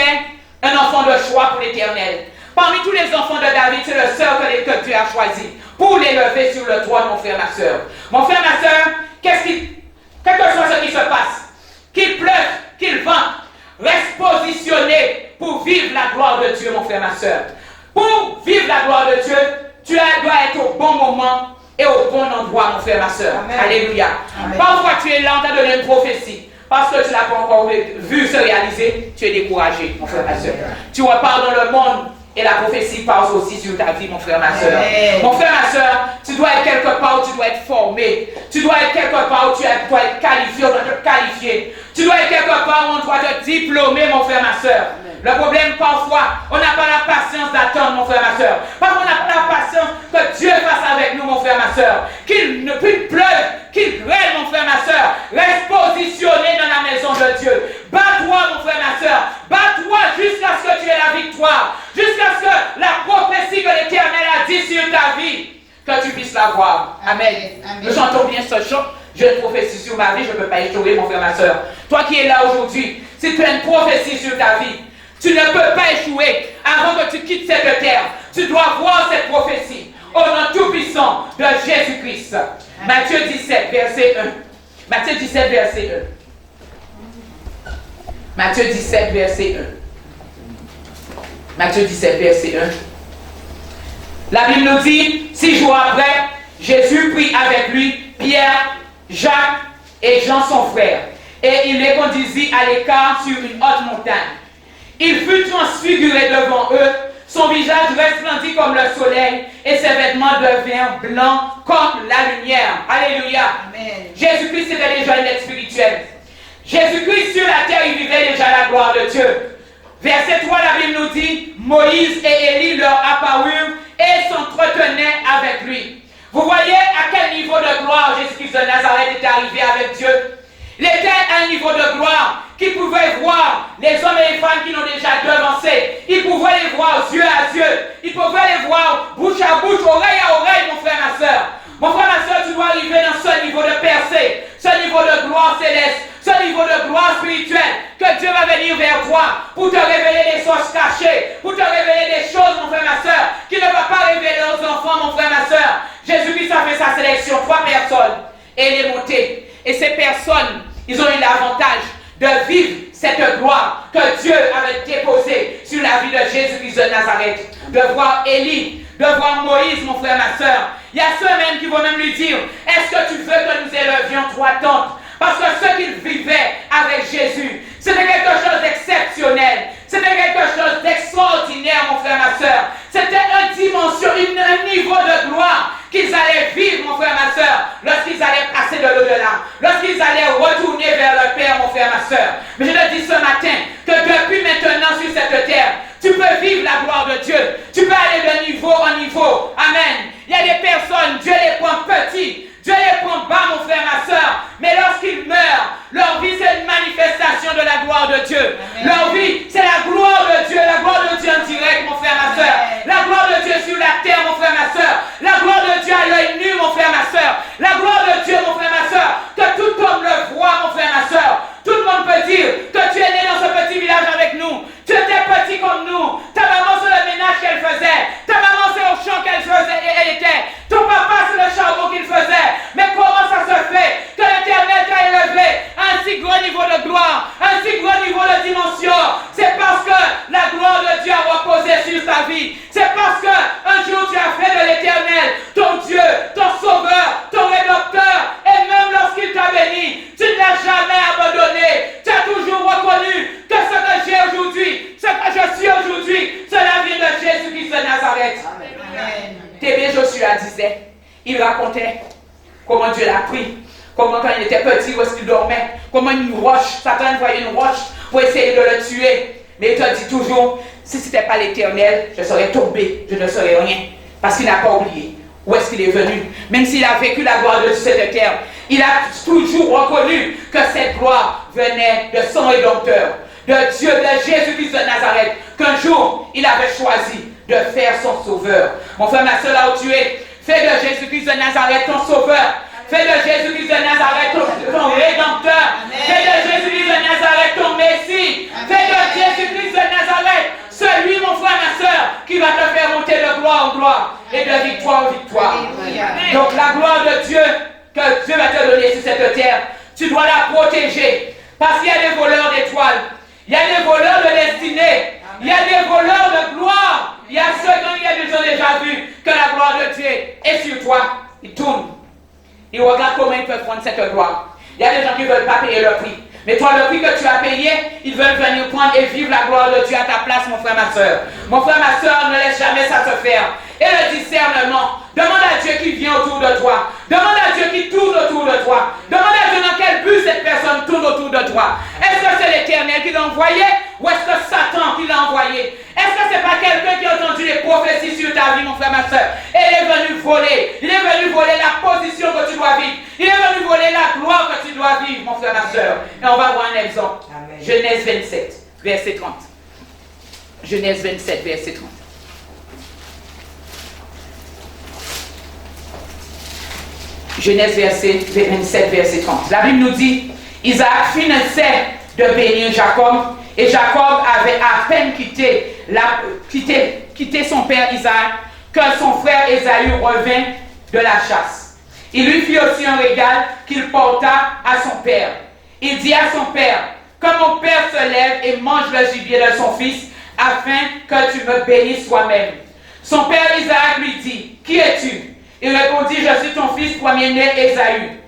[SPEAKER 1] un enfant de choix pour l'Éternel. Parmi tous les enfants de David, c'est le seul que Dieu a choisi pour l'élever sur le trône, mon frère, ma soeur. Mon frère, ma soeur, quel que soit ce qui se passe, qu'il pleuve, qu'il vente, reste positionné pour vivre la gloire de Dieu, mon frère, ma soeur. Pour vivre la gloire de Dieu, tu dois être au bon moment et au bon endroit, mon frère, ma soeur. Amen. Alléluia. Amen. Parfois, tu es là, on t'a donné une prophétie. Parce que tu ne l'as pas encore vu se réaliser, tu es découragé, mon frère, ma soeur. Tu repars dans le monde et la prophétie passe aussi sur ta vie, mon frère, ma soeur. Mon frère, ma soeur, tu dois être quelque part où tu dois être formé. Tu dois être quelque part où tu dois être qualifié, on doit te qualifier. Tu dois être quelque part où on doit te diplômer, mon frère, ma soeur. Le problème, parfois, on n'a pas la patience d'attendre, mon frère, ma soeur. Parfois, on n'a pas la patience que Dieu fasse avec nous, mon frère, ma soeur. Qu'il pleuve, qu'il grêle, mon frère, ma soeur. Reste positionné dans la maison de Dieu. Bats-toi, mon frère, ma soeur. Bats-toi jusqu'à ce que tu aies la victoire. Jusqu'à ce que la prophétie que l'Éternel a dit sur ta vie, que tu puisses la voir. Amen. Amen. Nous chantons bien ce chant. J'ai une prophétie sur ma vie, je ne peux pas échouer, mon frère, ma soeur. Toi qui es là aujourd'hui, si tu as une prophétie sur ta vie, tu ne peux pas échouer avant que tu quittes cette terre. Tu dois voir cette prophétie au nom tout-puissant de Jésus-Christ. Matthieu 17, verset 1. Matthieu 17, verset 1. Matthieu 17, verset 1. Matthieu 17, verset 1. La Bible nous dit, 6 jours après, Jésus prit avec lui Pierre, Jacques et Jean son frère, et il les conduisit à l'écart sur une haute montagne. Il fut transfiguré devant eux, son visage resplendit comme le soleil et ses vêtements devinrent blancs comme la lumière. Alléluia. Amen. Jésus-Christ était déjà un être spirituel. Jésus-Christ sur la terre, il vivait déjà la gloire de Dieu. Verset 3, la Bible nous dit, Moïse et Élie leur apparurent et s'entretenaient avec lui. Vous voyez à quel niveau de gloire Jésus-Christ de Nazareth était arrivé avec Dieu. Il était à un niveau de gloire qu'il pouvait voir les hommes et les femmes qui l'ont déjà devancé. Il pouvait les voir yeux à yeux. Il pouvait les voir bouche à bouche, oreille à oreille, mon frère, ma soeur. Mon frère, ma soeur, tu dois arriver dans ce niveau de percée, ce niveau de gloire céleste, ce niveau de gloire spirituelle, que Dieu va venir vers toi pour te révéler des choses cachées, pour te révéler des choses, mon frère, ma soeur, qu'il ne va pas révéler aux enfants, mon frère, ma soeur. Jésus-Christ a fait sa sélection, 3 personnes, et il est monté. Et ces personnes, ils ont eu l'avantage de vivre cette gloire que Dieu avait déposée sur la vie de Jésus-Christ de Nazareth. De voir Élie, de voir Moïse, mon frère, ma soeur. Il y a ceux-mêmes qui vont même lui dire, est-ce que tu veux que nous élevions 3 tentes? Parce que ce qu'il vivait avec Jésus, c'était quelque chose d'exceptionnel. C'était quelque chose d'extraordinaire, mon frère, ma soeur. C'était une dimension, un niveau de gloire qu'ils allaient vivre, mon frère, ma soeur, lorsqu'ils allaient passer de l'au-delà, lorsqu'ils allaient retourner vers le Père, mon frère, ma soeur. Mais je te dis ce matin que depuis maintenant sur cette terre, tu peux vivre la gloire de Dieu. Tu peux aller de niveau en niveau. Amen. Il y a des personnes, Dieu les prend petits. Dieu les prend bas, mon frère, ma soeur. Mais lorsqu'ils meurent, leur vie, c'est une manifestation de la gloire de Dieu. Amen. Leur vie, c'est la gloire de Dieu. La gloire de Dieu en direct, mon frère, ma soeur. La gloire de Dieu sur la terre, mon frère, ma soeur. La gloire de Dieu à l'œil nu, mon frère, ma soeur. La gloire de Dieu, mon frère, ma soeur. Que tout homme le voit, mon frère, ma soeur. Tout le monde peut dire que tu es né dans ce petit village avec nous. Tu étais petit comme nous. Ta maman, c'est le ménage qu'elle faisait. Ta maman, c'est au champ qu'elle faisait et elle était. Ton papa, c'est le charbon qu'il faisait. Mais comment ça se fait que l'Éternel t'a élevé à un si grand niveau de gloire, à un si grand niveau de dimension? C'est parce que la gloire de Dieu a reposé sur Nazareth. T'es Joshua disait, il racontait comment Dieu l'a pris, comment quand il était petit, où est-ce qu'il dormait, comment une roche, Satan voyait une roche pour essayer de le tuer. Mais il te dit toujours, si ce n'était pas l'Éternel, je serais tombé, je ne serais rien. Parce qu'il n'a pas oublié où est-ce qu'il est venu. Même s'il a vécu la gloire de cette terre, il a toujours reconnu que cette gloire venait de son Rédempteur, de Dieu, de Jésus-Christ de Nazareth, qu'un jour, il avait choisi de faire son sauveur. Mon frère, ma soeur, là où tu es, fais de Jésus-Christ de Nazareth ton sauveur. Fais de Jésus-Christ de Nazareth ton Rédempteur. Fais de Jésus-Christ de Nazareth ton Messie. Fais de Jésus-Christ de Nazareth celui, mon frère, ma soeur, qui va te faire monter de gloire en gloire et de victoire en victoire. Donc la gloire de Dieu que Dieu va te donner sur cette terre, tu dois la protéger. Parce qu'il y a des voleurs d'étoiles, il y a des voleurs de destinée, il y a des voleurs de gloire. Il y a ceux qui ont déjà vu que la gloire de Dieu est sur toi. Ils tournent. Ils regardent comment ils peuvent prendre cette gloire. Il y a des gens qui ne veulent pas payer le prix. Mais toi, le prix que tu as payé, ils veulent venir prendre et vivre la gloire de Dieu à ta place, mon frère, ma soeur. Mon frère, ma soeur, ne laisse jamais ça se faire. Et le discernement, demande à Dieu qui vient autour de toi. Demande à Dieu qui tourne autour de toi. Demande à Dieu dans quel but cette personne tourne autour de toi. Est-ce que c'est l'Éternel qui l'a envoyé ou est-ce que Satan qui l'a envoyé? Est-ce que ce n'est pas quelqu'un qui a entendu les prophéties sur ta vie, mon frère, ma soeur? Et il est venu voler. Il est venu voler la position que tu dois vivre. Il est venu voler la gloire que tu dois vivre, mon frère, ma soeur. Et on va voir un exemple. Amen. Genèse 27, verset 30. Genèse 27, verset 30. Genèse 27, verset 30. La Bible nous dit, Isaac finissait de bénir Jacob, et Jacob avait à peine quitté son père Isaac, que son frère Ésaü revint de la chasse. Il lui fit aussi un régal qu'il porta à son père. Il dit à son père, que mon père se lève et mange le gibier de son fils, afin que tu me bénisses toi-même. Son père Isaac lui dit, qui es-tu? Il répondit, je suis ton fils premier-né Ésaü.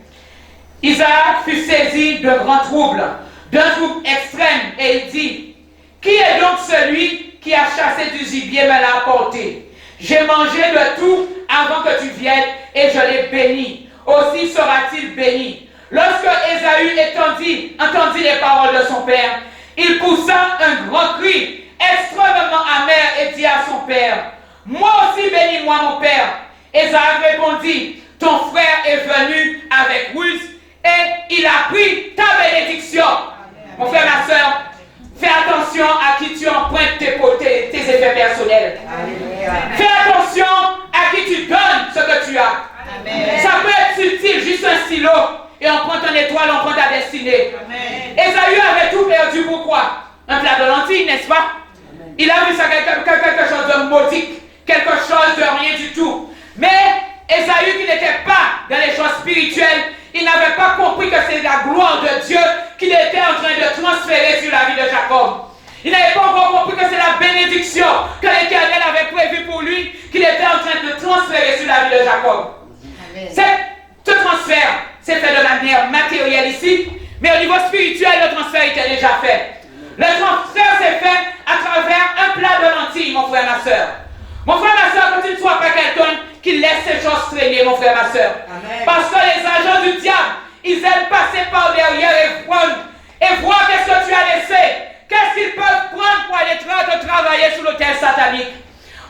[SPEAKER 1] Isaac fut saisi de grands troubles, d'un trouble extrême, et il dit, qui est donc celui qui a chassé du gibier me l'a apporté? J'ai mangé de tout avant que tu viennes, et je l'ai béni. Aussi sera-t-il béni. Lorsque Ésaü entendit les paroles de son père, il poussa un grand cri, extrêmement amer, et dit à son père, moi aussi bénis-moi mon père. Isaac répondit, ton frère est venu avec ruse et il a pris ta bénédiction. Amen. Mon frère, ma soeur, fais attention à qui tu empruntes tes effets personnels. Amen. Fais attention à qui tu donnes ce que tu as. Amen. Ça peut être subtil, juste un stylo, et on prend ton étoile, on prend ta destinée. Ésaü avait tout perdu, pourquoi? Un plat de lentilles, n'est-ce pas? Amen. Il a vu ça quelque chose de modique, quelque chose de rien du tout. Mais Ésaü, qui n'était pas dans les choses spirituelles, il n'avait pas compris que c'est la gloire de Dieu qu'il était en train de transférer sur la vie de Jacob. Il n'avait pas encore compris que c'est la bénédiction que l'Éternel avait prévue pour lui, qu'il était en train de transférer sur la vie de Jacob. Ce transfert s'est fait de manière matérielle ici, mais au niveau spirituel, le transfert était déjà fait. Le transfert s'est fait à travers un plat de lentilles, mon frère, ma soeur. Mon frère, ma soeur, que tu ne sois pas quelqu'un qui laisse ces choses traîner, mon frère, ma soeur. Parce que les agents du diable, ils aiment passer par derrière et voir qu'est-ce que tu as laissé. Qu'est-ce qu'ils peuvent prendre pour aller te travailler sur l'autel satanique.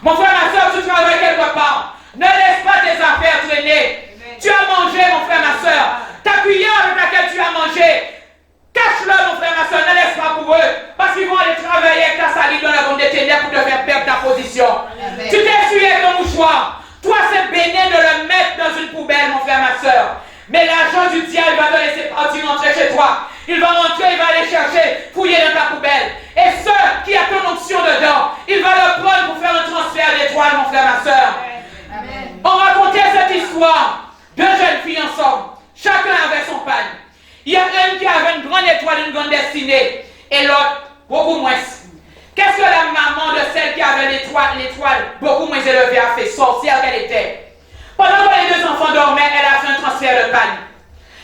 [SPEAKER 1] Mon frère, ma soeur, tu travailles quelque part. Ne laisse pas tes affaires traîner. Amen. Tu as mangé, mon frère, ma soeur. Ta cuillère avec laquelle tu as mangé, cache-le, mon frère, ma soeur. Ne laisse pas pour eux. Parce qu'ils vont aller travailler avec ta salive dans la bande des ténèbres pour te faire perdre ta position. Amen. Tu t'es essuyé avec ton mouchoir. Toi, c'est béni de le mettre dans une poubelle, mon frère, ma soeur. Mais l'agent du diable va te laisser partir, rentrer chez toi. Il va rentrer, il va aller chercher, fouiller dans ta poubelle. Et ceux qui a ton onction dedans, il va le prendre pour faire un transfert d'étoiles, mon frère, ma soeur. Amen. On racontait cette histoire. Deux jeunes filles ensemble. Chacun avait son pagne. Il y a une qui avait une grande étoile, une grande destinée. Et l'autre, beaucoup moins. Qu'est-ce que la maman de celle qui avait l'étoile beaucoup moins élevée a fait, sorcière qu'elle était? Pendant que les deux enfants dormaient, elle a fait un transfert de pagne.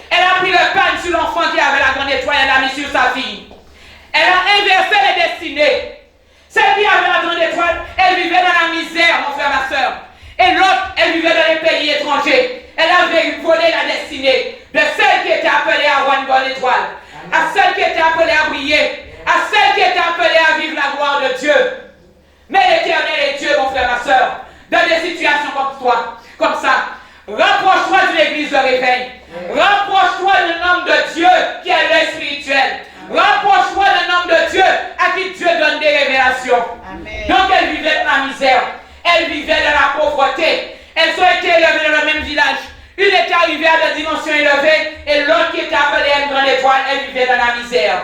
[SPEAKER 1] Elle a pris le pagne sur l'enfant qui avait la grande étoile, elle l'a mis sur sa fille. Elle a inversé les destinées. Celle qui avait la grande étoile, elle vivait dans la misère, mon frère, ma destinée, de celle qui était appelée à avoir une bonne étoile, à celle qui était appelée à briller, à celle qui était appelée à vivre la gloire de Dieu. Mais l'Éternel est Dieu, mon frère, ma soeur, dans des situations comme toi, comme ça. Rapproche-toi d'une église de réveil. Rapproche-toi d'un homme de Dieu qui a l'œil spirituel. Rapproche-toi d'un homme de Dieu à qui Dieu donne des révélations. Amen. Donc elle vivait dans la misère. Elle vivait dans la pauvreté. Elles ont été élevées dans le même village. Une est arrivée à des dimensions élevées et l'autre qui était appelée à une grande étoile, elle vivait dans la misère.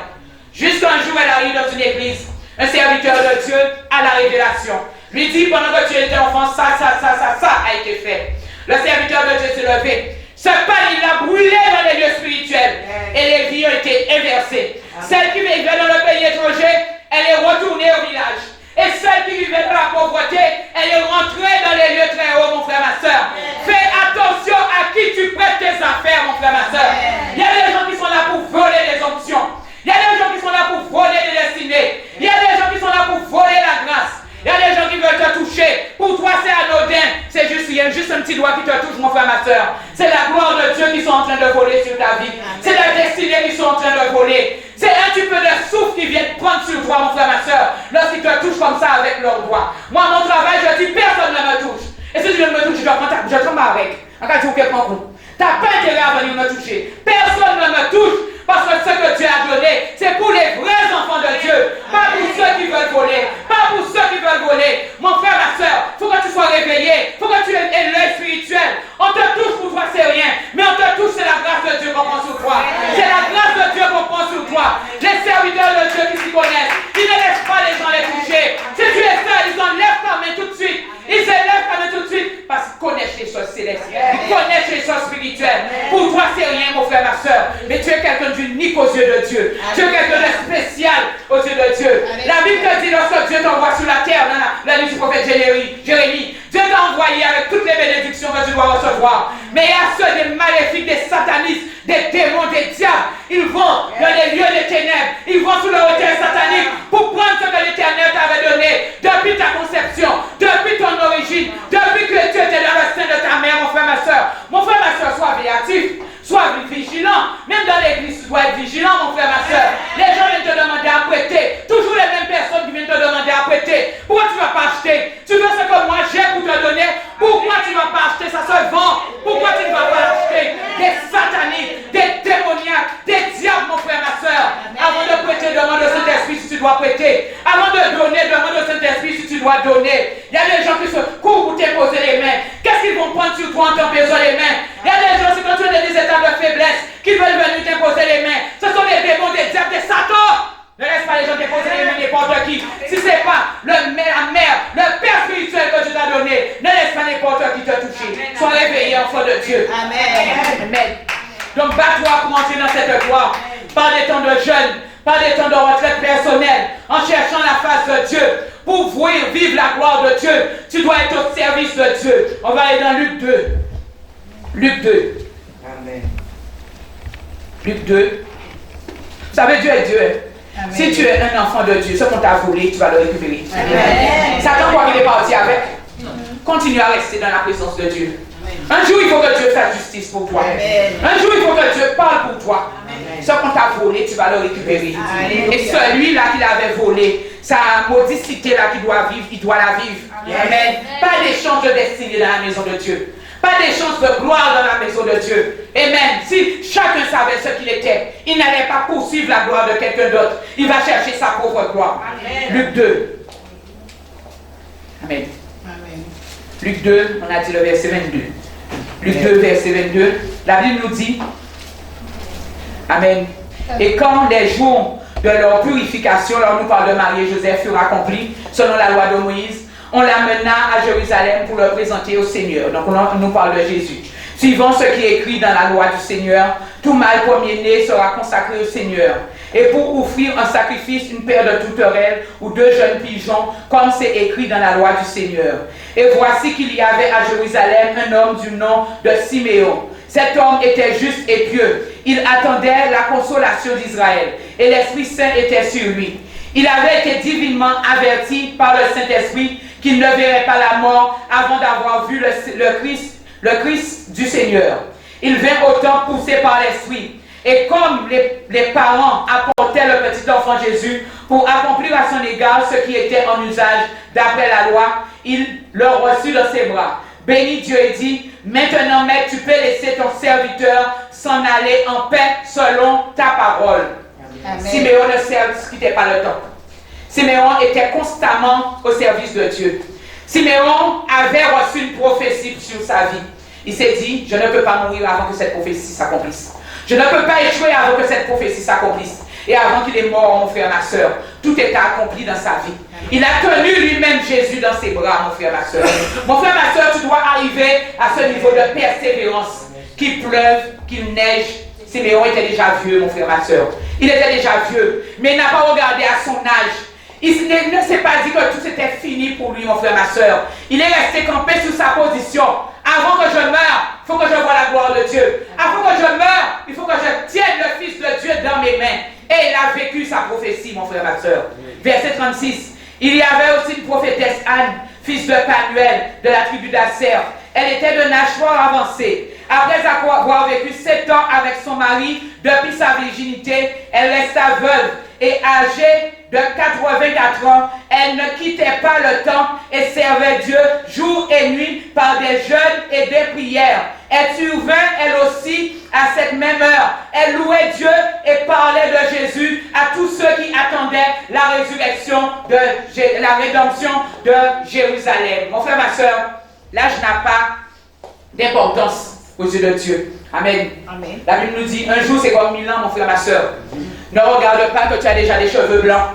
[SPEAKER 1] Jusqu'un jour, elle arrive dans une église. Un serviteur de Dieu a la révélation. Lui dit, pendant que tu étais enfant, ça a été fait. Le serviteur de Dieu s'est levé. Ce pain, il l'a brûlé dans les lieux spirituels. Et les vies ont été inversées. Celle qui vivait dans le pays étranger, elle est retournée au village. Et celle qui vivait dans la pauvreté, elle est rentrée dans les lieux très hauts, mon frère, ma soeur. Fais attention à qui tu prêtes tes affaires, mon frère, ma soeur. Il y a des gens qui sont là pour voler les options. Il y a des gens qui sont là pour voler les destinées. Il y a des gens qui sont là pour voler la grâce. Il y a des gens qui veulent te toucher. Pour toi, c'est anodin. C'est juste rien. Juste un petit doigt qui te touche, mon frère, ma soeur. C'est la gloire de Dieu qui sont en train de voler sur ta vie. C'est la destinée qui sont en train de voler. C'est un petit peu de souffle qui vient te prendre sur toi, mon frère, ma soeur. Lorsqu'ils te touchent comme ça avec leurs doigts. Moi, mon travail, je dis, personne ne me touche. Et si tu viens de me toucher, je dois prendre ta bouche. Je te mets avec. En cas où tu prends compte. Tu n'as pas intérêt à venir me toucher. Personne ne me touche. Parce que ce que Dieu a donné, c'est pour les vrais enfants de Dieu. Pas pour ceux qui veulent voler. Pas pour ceux qui veulent voler. Mon frère, ma soeur, il faut que tu sois réveillé. Il faut que tu aies l'œil spirituel. On te touche pour toi, c'est rien. Mais on te touche, c'est la grâce de Dieu qu'on prend sur toi. C'est la grâce de Dieu qu'on prend sur toi. Les serviteurs de Dieu qui s'y connaissent, ils ne laissent pas les gens les toucher. Si tu es seul, ils enlèvent ta main tout de suite. Ils élèvent ta main tout de suite parce qu'ils connaissent les choses célestes. Ils connaissent les choses spirituelles. Pour toi, c'est rien, mon frère, ma soeur. Mais tu es quelqu'un d'unique aux yeux de Dieu. Tu es quelqu'un de spécial aux yeux de Dieu. La Bible te dit, lorsque Dieu t'envoie sur la terre, dans la nuit du prophète Jérémie, Dieu t'a envoyé avec toutes les bénédictions que tu dois recevoir. Mais il y a ceux des maléfiques, des satanistes, des démons, des diables. Ils vont dans les lieux des ténèbres. Ils vont sous le hôtel satanique pour prendre ce que l'Éternel t'avait donné depuis ta conception, depuis ton origine, depuis que tu étais dans le sein de ta mère, mon frère, ma soeur. Mon frère, ma soeur, sois véatif, sois vigilant. Même dans l'église, tu dois être vigilant, mon frère, ma soeur. Les gens viennent te demander à prêter. Toujours les mêmes personnes qui viennent te demander à prêter. Pourquoi tu ne vas pas acheter? Tu veux ce que moi j'ai pour te donner? Pourquoi tu ne vas pas acheter? Ça se vend. Pourquoi tu ne vas pas l'acheter? Des sataniques, des démoniaques, des diables, mon frère, ma soeur. Avant de prêter, demande au Saint-Esprit si tu dois prêter. Avant de donner, demande au Saint-Esprit si tu dois donner. Il y a des gens qui se courent pour t'imposer les mains. Qu'est-ce qu'ils vont prendre sur toi en t'imposant les mains? Il y a des gens, c'est quand tu es dans des états de faiblesse, qui veulent venir t'imposer les mains. Ce sont des démons, des diables, des satans. Ne laisse pas les gens t'imposer les mains n'importe qui. Si ce n'est pas la mère, le Père spirituel que Dieu t'a donné, ne laisse pas n'importe qui te toucher. Sois réveillé, enfant de Dieu. Amen. Amen. Donc bats-toi pour entrer dans cette gloire. Pas des temps de jeûne, pas des temps de retraite personnelle, en cherchant la face de Dieu. Pour vivre la gloire de Dieu, tu dois être au service de Dieu. On va aller dans Luc 2. Luc 2. Amen. Luc 2. Vous savez, Dieu est Dieu. Amen. Si tu es un enfant de Dieu, ce qu'on t'a volé, tu vas le récupérer. Amen. Satan, quoi qu'il est parti avec, continue à rester dans la présence de Dieu. Amen. Un jour, il faut que Dieu fasse justice pour toi. Amen. Un jour, il faut que Dieu parle pour toi. Amen. Ce qu'on t'a volé, tu vas le récupérer. Amen. Et celui-là qui l'avait volé, sa maudicité-là qu'il doit vivre, il doit la vivre. Amen. Amen. Pas d'échange de destinée dans la maison de Dieu. Pas d'échange de gloire dans la maison de Dieu. Amen. Si chacun savait ce qu'il était, il n'allait pas poursuivre la gloire de quelqu'un d'autre. Il va chercher sa propre gloire. Amen. Luc 2. Amen. Amen. Luc 2, on a dit le verset 22. Luc 2, verset 22. La Bible nous dit, Amen. Et quand les jours de leur purification, là on nous parle de Marie et Joseph, furent accomplis selon la loi de Moïse, on l'amena à Jérusalem pour le présenter au Seigneur. Donc on nous parle de Jésus. Suivant ce qui est écrit dans la loi du Seigneur, tout mâle premier-né sera consacré au Seigneur. Et pour offrir un sacrifice, une paire de tourterelles ou 2 jeunes pigeons, comme c'est écrit dans la loi du Seigneur. Et voici qu'il y avait à Jérusalem un homme du nom de Siméon. Cet homme était juste et pieux. Il attendait la consolation d'Israël. Et l'Esprit Saint était sur lui. Il avait été divinement averti par le Saint-Esprit qu'il ne verrait pas la mort avant d'avoir vu le Christ du Seigneur. Il vint au temple poussé par l'Esprit. Et comme les parents apportaient le petit enfant Jésus pour accomplir à son égard ce qui était en usage d'après la loi, il le reçut dans ses bras. Bénit Dieu et dit, maintenant, maître, tu peux laisser ton serviteur s'en aller en paix selon ta parole. Amen. Siméon ne quittait pas le temple. Siméon était constamment au service de Dieu. Siméon avait reçu une prophétie sur sa vie. Il s'est dit, je ne peux pas mourir avant que cette prophétie s'accomplisse. Je ne peux pas échouer avant que cette prophétie s'accomplisse. Et avant qu'il est mort, mon frère, ma soeur, tout était accompli dans sa vie. Il a tenu lui-même Jésus dans ses bras, mon frère, ma soeur. Mon frère, ma soeur, tu dois arriver à ce niveau de persévérance. Qu'il pleuve, qu'il neige. Siméon était déjà vieux, mon frère, ma soeur. Il était déjà vieux, mais il n'a pas regardé à son âge. Il ne s'est pas dit que tout était fini pour lui, mon frère, ma soeur. Il est resté campé sur sa position. Avant que je meure, il faut que je voie la gloire de Dieu. Avant que je meure, il faut que je tienne le Fils de Dieu dans mes mains. Et il a vécu sa prophétie, mon frère, ma soeur. Verset 36. Il y avait aussi une prophétesse Anne, fils de Panuel, de la tribu d'Aser. Elle était de nageoire avancée. Après avoir vécu 7 ans avec son mari, depuis sa virginité, elle resta veuve et âgée de 84 ans. Elle ne quittait pas le temple et servait Dieu jour et nuit par des jeûnes et des prières. Elle survint elle aussi à cette même heure. Elle louait Dieu et parlait de Jésus à tous ceux qui attendaient la résurrection la rédemption de Jérusalem. Mon frère, ma soeur, l'âge n'a pas d'importance aux yeux de Dieu. Amen. Amen. La Bible nous dit, un jour c'est comme 1000 ans, mon frère, ma soeur. Ne regarde pas que tu as déjà des cheveux blancs.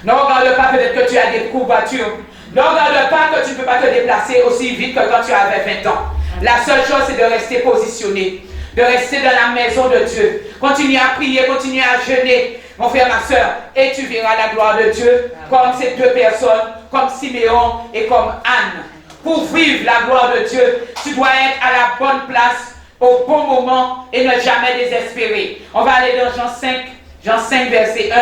[SPEAKER 1] Ne regarde pas peut-être que tu as des courbatures. Ne regarde pas que tu ne peux pas te déplacer aussi vite que quand tu avais 20 ans. La seule chose, c'est de rester positionné, de rester dans la maison de Dieu. Continue à prier, continue à jeûner, mon frère, ma soeur, et tu verras la gloire de Dieu comme ces deux personnes, comme Siméon et comme Anne. Pour vivre la gloire de Dieu, tu dois être à la bonne place, au bon moment et ne jamais désespérer. On va aller dans Jean 5, verset 1.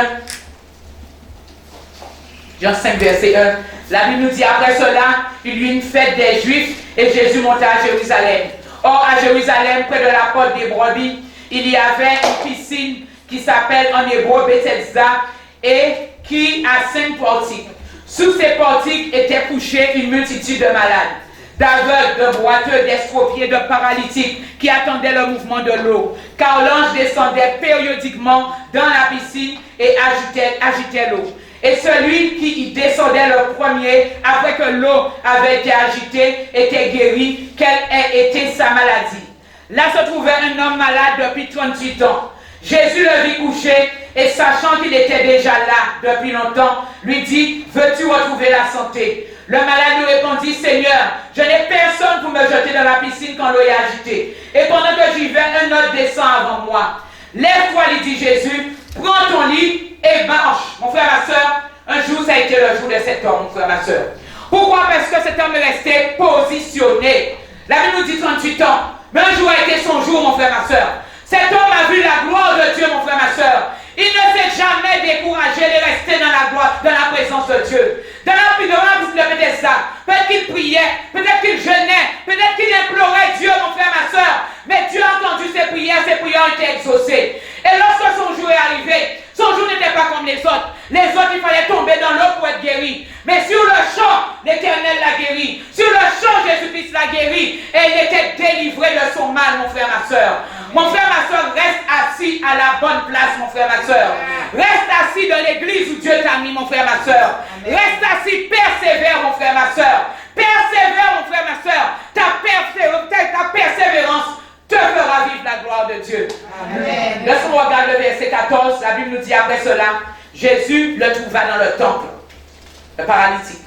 [SPEAKER 1] Jean 5, verset 1. La Bible nous dit, après cela, il y eut une fête des Juifs et Jésus monta à Jérusalem. Or, à Jérusalem, près de la porte des brebis, il y avait une piscine qui s'appelle en hébreu Bethesda et qui a 5 portiques. Sous ces portiques étaient couchés une multitude de malades, d'aveugles, de boiteux, d'estropiés, de paralytiques qui attendaient le mouvement de l'eau. Car l'ange descendait périodiquement dans la piscine et agitait l'eau. Et celui qui y descendait le premier, après que l'eau avait été agitée, était guéri, quelle ait été sa maladie. Là se trouvait un homme malade depuis 38 ans. Jésus le vit coucher et sachant qu'il était déjà là depuis longtemps, lui dit, veux-tu retrouver la santé? Le malade lui répondit, Seigneur, je n'ai personne pour me jeter dans la piscine quand l'eau est agitée. Et pendant que j'y vais, un autre descend avant moi. Lève-toi, lui dit Jésus, prends ton lit et marche. Mon frère, ma soeur, un jour ça a été le jour de cet homme, mon frère, ma soeur. Pourquoi? Parce que cet homme est resté positionné. La Bible nous dit 38 ans, mais un jour a été son jour, mon frère, ma soeur. Cet homme a vu la gloire de Dieu, mon frère, ma soeur. Il ne s'est jamais découragé de rester dans la gloire, dans la présence de Dieu. Dans la piscine de Bethesda, peut-être qu'il priait, peut-être qu'il jeûnait, peut-être qu'il implorait Dieu, mon frère, ma soeur. Mais Dieu a entendu ses prières ont été exaucées. Et lorsque son jour est arrivé, son jour n'était pas comme les autres. Les autres, il fallait tomber dans l'eau pour être guéri. Mais sur le champ, l'Éternel l'a guéri. Sur le champ, Jésus-Christ l'a guéri. Et il était délivré de son mal, mon frère, ma soeur. Mon frère, ma soeur, reste assis à la bonne place, mon frère, ma soeur. Reste assis dans l'église où Dieu t'a mis, mon frère, ma soeur. Reste assis, persévère, mon frère, ma soeur. Persévère, mon frère, ma soeur. Ta persévérance te fera vivre la gloire de Dieu. Amen. Lorsqu'on regarde le verset 14, la Bible nous dit après cela, Jésus le trouva dans le temple, le paralytique.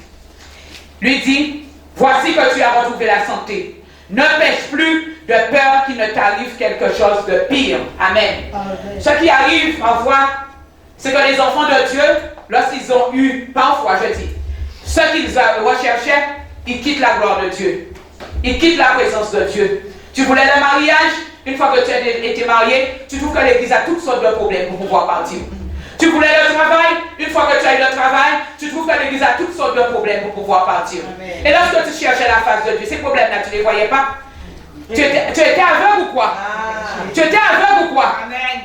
[SPEAKER 1] Lui dit, voici que tu as retrouvé la santé. Ne pêche plus de peur qu'il ne t'arrive quelque chose de pire. Amen. Amen. Ce qui arrive parfois, c'est que les enfants de Dieu, lorsqu'ils ont eu, parfois je dis, ce qu'ils recherchaient, ils quittent la gloire de Dieu. Ils quittent la présence de Dieu. Tu voulais le mariage, une fois que tu as été marié, tu trouves que l'église a toutes sortes de problèmes pour pouvoir partir. Tu voulais le travail, une fois que tu as eu le travail, tu trouves que l'église a toutes sortes de problèmes pour pouvoir partir. Amen. Et lorsque tu cherchais la face de Dieu, ces problèmes-là, tu ne les voyais pas. Tu étais aveugle ou quoi? Tu étais aveugle ou quoi?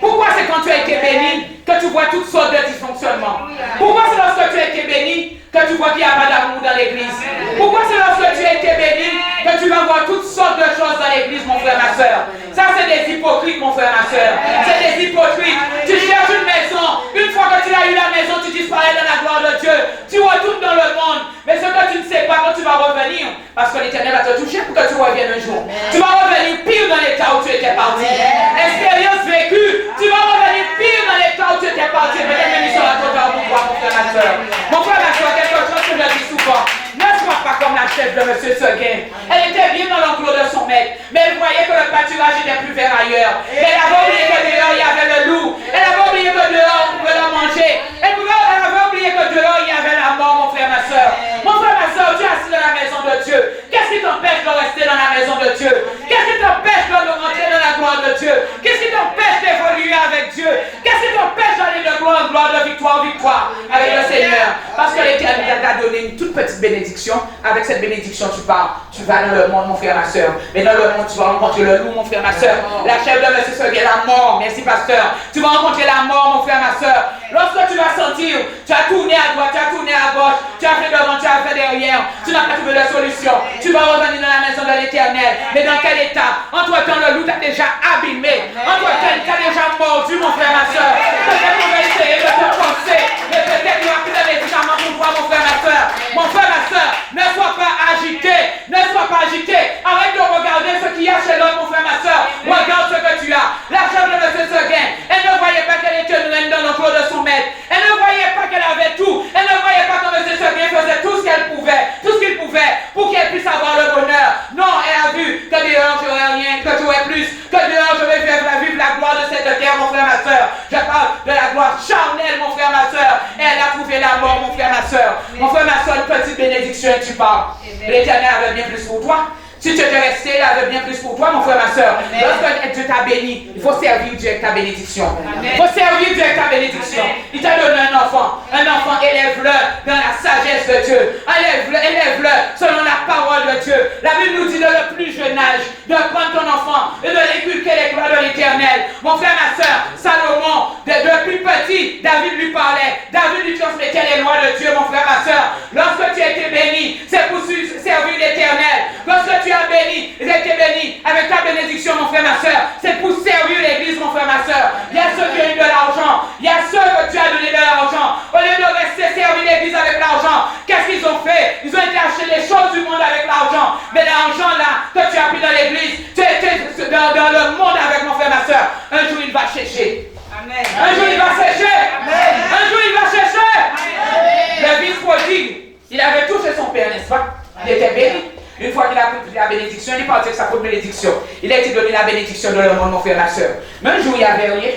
[SPEAKER 1] Pourquoi c'est quand tu as été béni que tu vois toutes sortes de dysfonctionnements? Pourquoi c'est lorsque tu as été béni que tu vois qu'il n'y a pas d'amour dans l'église? Pourquoi c'est lorsque tu as été béni que tu vas voir toutes sortes de choses dans l'église, mon frère, ma soeur? Ça, c'est des hypocrites, mon frère, ma soeur. C'est des hypocrites. Tu cherches une maison. Une fois que tu as eu la maison, tu disparais dans la gloire de Dieu. Tu retournes dans le monde. Mais ce que tu ne sais pas quand tu vas revenir, parce que l'Éternel va te toucher pour que tu reviennes un jour. Tu vas revenir pire dans l'état où tu étais parti. Expérience vécue. Tu vas revenir pire dans l'état où tu étais parti. Mesdames et messieurs, pour toi, mon frère, ma soeur. Mon frère, ma soeur, quelque chose que je dis souvent. Ne sois pas comme la chef de M. Seguin. Elle était bien dans l'enclos de son maître, mais elle voyait que le pâturage était plus vert ailleurs. Mais elle avait oublié que dehors, il y avait le loup. Elle avait oublié que dehors, on pouvait le manger. Elle avait oublié que dehors, il y avait la mort, mon frère, ma soeur. Mon frère, ma soeur, tu es assis dans la maison de Dieu. Qu'est-ce qui t'empêche de rester dans la maison de Dieu? Qu'est-ce qui t'empêche de rentrer dans la gloire de Dieu? Qu'est-ce qui t'empêche d'évoluer avec Dieu? Qu'est-ce qui t'empêche d'aller de gloire en gloire, de victoire en victoire avec le Seigneur? Parce que l'Éternel t'a donné une toute petite bénédiction. Avec cette bénédiction, tu pars. Tu vas dans le monde, mon frère, ma soeur. Mais dans le monde, tu vas rencontrer le loup, mon frère, ma soeur. La chef de M. Seguin, la mort. Merci, pasteur. Tu vas rencontrer la mort, mon frère, ma soeur. Lorsque tu vas sentir, tu as tourné à droite, tu as tourné à gauche, tu as fait devant, tu as fait derrière, tu n'as pas trouvé de solution. Tu vas revenir dans la maison de l'Éternel. Mais dans quel état? Entre-temps, le loup t'a déjà abîmé. Entre-temps, il t'a déjà mordu, mon frère, ma soeur. Peut-être qu'on va essayer de te penser. Mais peut-être qu'il y aura plus de médicaments pour toi, mon frère, ma soeur. Mon frère, ma soeur, ne sois pas agité. Ne sois pas agité. Arrête de regarder ce qu'il y a chez l'autre, mon frère, ma soeur. Regarde ce que tu as. La chef de M. Seguin, elle ne voyait pas qu'elle était une reine dans l'enclos de son maître. Elle ne voyait pas qu'elle avait tout. Elle ne voyait pas que M. Seguin faisait tout ce qu'il pouvait pour qu'elle puisse avoir le bonheur. Non, elle a vu que dehors je n'aurais rien, que tu aurais plus, que dehors je vais vivre la gloire de cette terre, mon frère, ma soeur. Je parle de la gloire charnelle, mon frère, ma soeur. Elle a trouvé la mort, mon frère, ma soeur. Mon frère, ma soeur, une petite bénédiction et tu pars. L'Éternel avait bien plus pour toi. Si tu étais resté, il avait bien plus pour toi, mon frère, ma soeur. Lorsque Dieu t'a béni, il faut servir Dieu avec ta bénédiction. Il faut servir Dieu avec ta bénédiction. Il t'a donné un enfant. Un enfant, élève-le dans la sagesse de Dieu. Élève-le selon la parole de Dieu. La Bible nous dit de le plus jeune âge, de prendre ton enfant et de l'inculquer les gloires de l'Éternel. Mon frère, ma soeur, Salomon, depuis petit, David lui parlait. David lui transmettait les lois de Dieu, mon frère, ma soeur. Lorsque tu as été béni, c'est pour servir l'Éternel. Lorsque tu as béni, j'ai été béni avec ta bénédiction, mon frère, ma soeur. C'est pour servir l'église, mon frère, ma soeur. Il y a ceux qui ont eu de l'argent. Il y a ceux que tu as donné de l'argent. Au lieu de rester servir l'église avec l'argent, qu'est-ce qu'ils ont fait? Ils ont été acheter les choses du monde avec l'argent. Mais l'argent là que tu as pris dans l'église, tu as été dans le monde avec mon frère, ma soeur. Un jour, il va sécher. Amen. Un jour, il va sécher. Amen. Un jour, il va sécher. Amen. Le fils prodigue, il avait tout chez son père, n'est-ce pas? Il était béni. Une fois qu'il a pris la bénédiction, il partait que sa propre bénédiction. Il a été donné la bénédiction dans le monde, mon frère, ma soeur. Mais un jour, il n'y avait rien.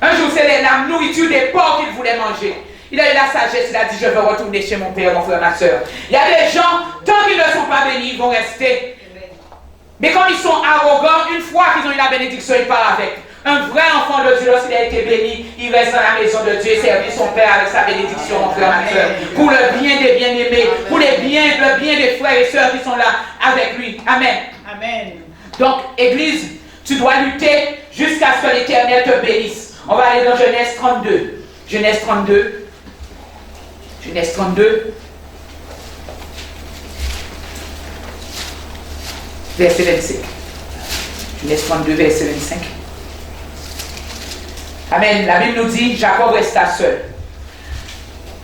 [SPEAKER 1] Un jour, c'est la nourriture des porcs qu'il voulait manger. Il a eu la sagesse, il a dit, je veux retourner chez mon père, mon frère, ma soeur. Il y a des gens, tant qu'ils ne sont pas bénis, ils vont rester. Mais quand ils sont arrogants, une fois qu'ils ont eu la bénédiction, ils partent avec. Un vrai enfant de Dieu, lorsqu'il a été béni, il reste dans la maison de Dieu et servir son Père avec sa bénédiction, mon frère, ma soeur. Pour le bien des bien-aimés, pour le bien des frères et sœurs qui sont là avec lui. Amen. Amen. Donc, Église, tu dois lutter jusqu'à ce que l'Éternel te bénisse. On va aller dans Genèse 32. Genèse 32. Genèse 32. Verset 25. Genèse 32, verset 25. Amen. La Bible nous dit, Jacob resta seul.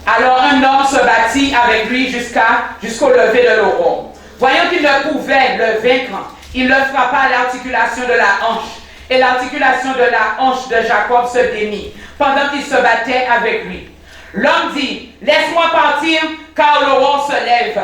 [SPEAKER 1] Alors un homme se battit avec lui jusqu'au lever de l'aurore. Voyant qu'il ne pouvait le vaincre, il le frappa à l'articulation de la hanche. Et l'articulation de la hanche de Jacob se démit, pendant qu'il se battait avec lui. L'homme dit, laisse-moi partir, car l'aurore se lève.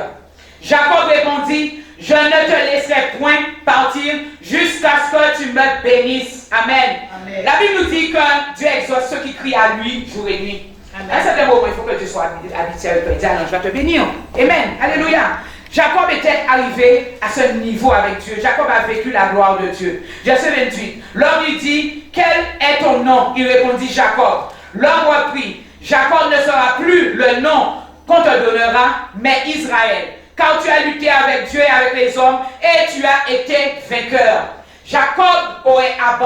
[SPEAKER 1] Jacob répondit, je ne te laisserai point partir jusqu'à ce que tu me bénisses. Amen. Amen. La Bible nous dit que Dieu exauce ceux qui crient à lui jour et nuit. Amen. À un certain moment, il faut que tu sois habitué avec toi. Il dit, alors je vais te bénir. Amen. Alléluia. Jacob était arrivé à ce niveau avec Dieu. Jacob a vécu la gloire de Dieu. Verset 28. L'homme lui dit, quel est ton nom? Il répondit, Jacob. L'homme reprit, Jacob ne sera plus le nom qu'on te donnera, mais Israël. Car tu as lutté avec Dieu et avec les hommes, et tu as été vainqueur.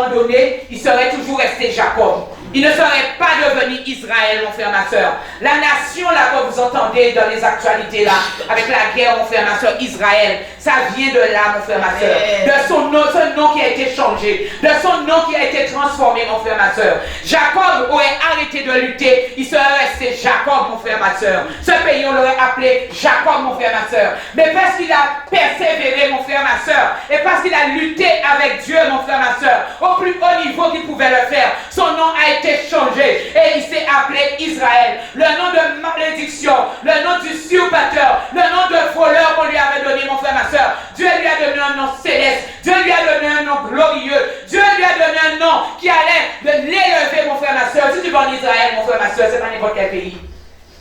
[SPEAKER 1] moment donné, il serait toujours resté Jacob. Il ne serait pas devenu Israël, mon frère, ma soeur. La nation là que vous entendez dans les actualités là, avec la guerre, mon frère, ma soeur, Israël, ça vient de là, mon frère, ma soeur. De son nom, ce nom qui a été changé, de son nom qui a été transformé, mon frère, ma soeur. Jacob aurait arrêté de lutter, il serait resté Jacob, mon frère, ma soeur. Ce pays, on l'aurait appelé Jacob, mon frère, ma soeur. Mais parce qu'il a persévéré, mon frère, ma soeur, et parce qu'il a lutté avec Dieu, mon frère, ma soeur, au plus haut niveau qu'il pouvait le faire, son nom a été changé et il s'est appelé Israël. Le nom de malédiction, le nom d'usurpateur, le nom de voleur qu'on lui avait donné, mon frère, ma soeur. Dieu lui a donné un nom céleste, Dieu lui a donné un nom glorieux, Dieu lui a donné un nom qui allait l'élever, mon frère, ma soeur. Si tu vas en Israël, mon frère, ma soeur, c'est pas n'importe quel pays.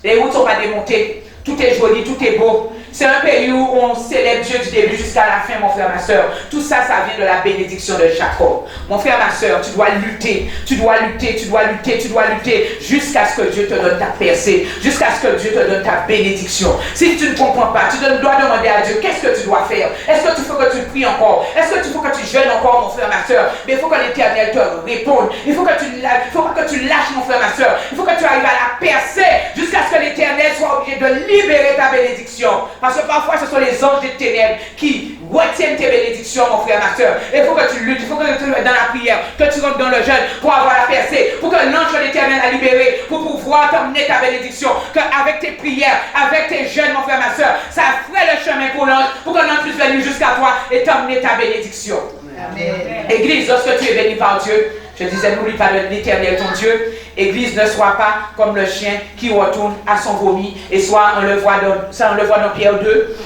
[SPEAKER 1] Les routes sont pas démontées, tout est joli, tout est beau. C'est un pays où on célèbre Dieu du début jusqu'à la fin, mon frère, ma soeur. Tout ça, ça vient de la bénédiction de Jacob. Mon frère, ma soeur, tu dois lutter, tu dois lutter, tu dois lutter, tu dois lutter jusqu'à ce que Dieu te donne ta percée, jusqu'à ce que Dieu te donne ta bénédiction. Si tu ne comprends pas, tu dois demander à Dieu, qu'est-ce que tu dois faire? Est-ce que tu faut que tu pries encore? Est-ce que tu faut que tu jeûnes encore, mon frère, ma soeur? Mais il faut que l'Éternel te réponde. Il faut que tu lâches, mon frère, ma soeur. Il faut que tu arrives à la percer jusqu'à ce que l'Éternel soit obligé de libérer ta bénédiction. Parce que parfois, ce sont les anges des ténèbres qui retiennent tes bénédictions, mon frère, ma soeur. Il faut que tu luttes, il faut que tu sois dans la prière, que tu rentres dans le jeûne pour avoir la percée, pour que l'ange de l'Éternel a libéré, pour pouvoir t'emmener ta bénédiction. Qu'avec tes prières, avec tes jeûnes, mon frère, ma soeur, ça ferait le chemin pour l'ange, pour que l'ange puisse venir jusqu'à toi et t'emmener ta bénédiction. Amen. Église, lorsque tu es béni par Dieu, je disais, n'oublie pas l'Éternel, ton Dieu. Église, ne sois pas comme le chien qui retourne à son vomi. Et soit, on le voit dans Pierre 2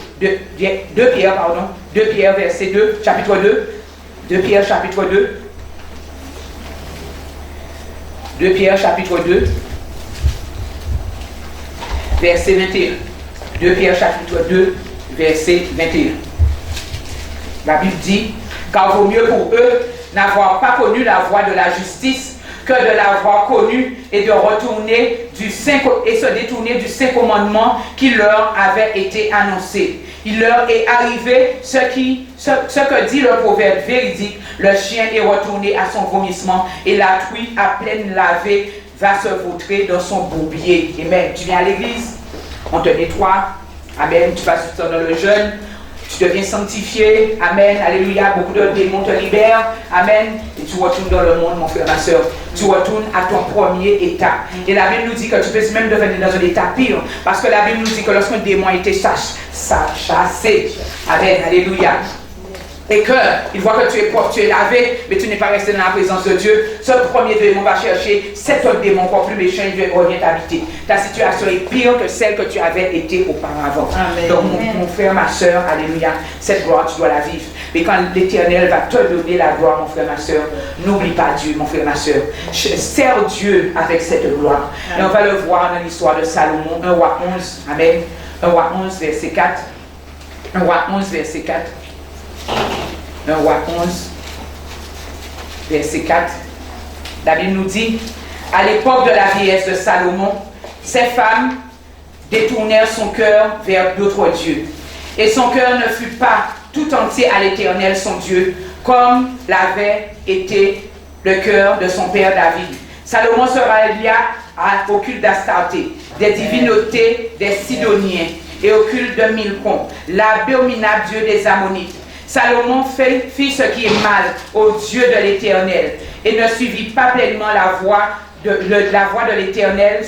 [SPEAKER 1] Pierre, verset 2, chapitre 2. 2 Pierre, chapitre 2. 2 Pierre, chapitre 2, verset 21. 2 Pierre, chapitre 2, verset 21. La Bible dit, car vaut mieux pour eux n'avoir pas connu la voie de la justice que de l'avoir connue et de retourner et se détourner du saint commandement qui leur avait été annoncé. Il leur est arrivé ce que dit le proverbe véridique, le chien est retourné à son vomissement et la truie à peine lavée va se vautrer dans son bourbier. Amen. Tu viens à l'église, on te nettoie. Amen. Tu passes du temps dans le jeûne. Tu deviens sanctifié. Amen. Alléluia. Beaucoup de démons te libèrent. Amen. Et tu retournes dans le monde, mon frère, ma soeur. Tu retournes à ton premier état. Et la Bible nous dit que tu peux même devenir dans un état pire. Parce que la Bible nous dit que lorsqu'un démon a été chassé. Amen. Alléluia. Et qu'il voit que tu es propre, tu es lavé, mais tu n'es pas resté dans la présence de Dieu. Ce premier démon va chercher cet autre démon encore plus méchant, il revient t'habiter. Ta situation est pire que celle que tu avais été auparavant. Amen. Donc mon frère, ma soeur, alléluia, cette gloire, tu dois la vivre. Mais quand l'Éternel va te donner la gloire, mon frère, ma soeur, n'oublie pas Dieu, mon frère, ma soeur. Sers Dieu avec cette gloire. Amen. Et on va le voir dans l'histoire de Salomon, 1 roi 11, Amen. 1 roi 11, verset 4. 1 roi 11, verset 4. 1 roi 11, verset 4. La Bible nous dit, à l'époque de la vieillesse de Salomon, ces femmes détournèrent son cœur vers d'autres dieux. Et son cœur ne fut pas tout entier à l'Éternel, son Dieu, comme l'avait été le cœur de son père David. Salomon se rallia au culte d'Astarté, des divinités des Sidoniens et au culte de Milcom, l'abominable Dieu des Ammonites. Salomon fit ce qui est mal au Dieu de l'Éternel et ne suivit pas pleinement la voie de l'Éternel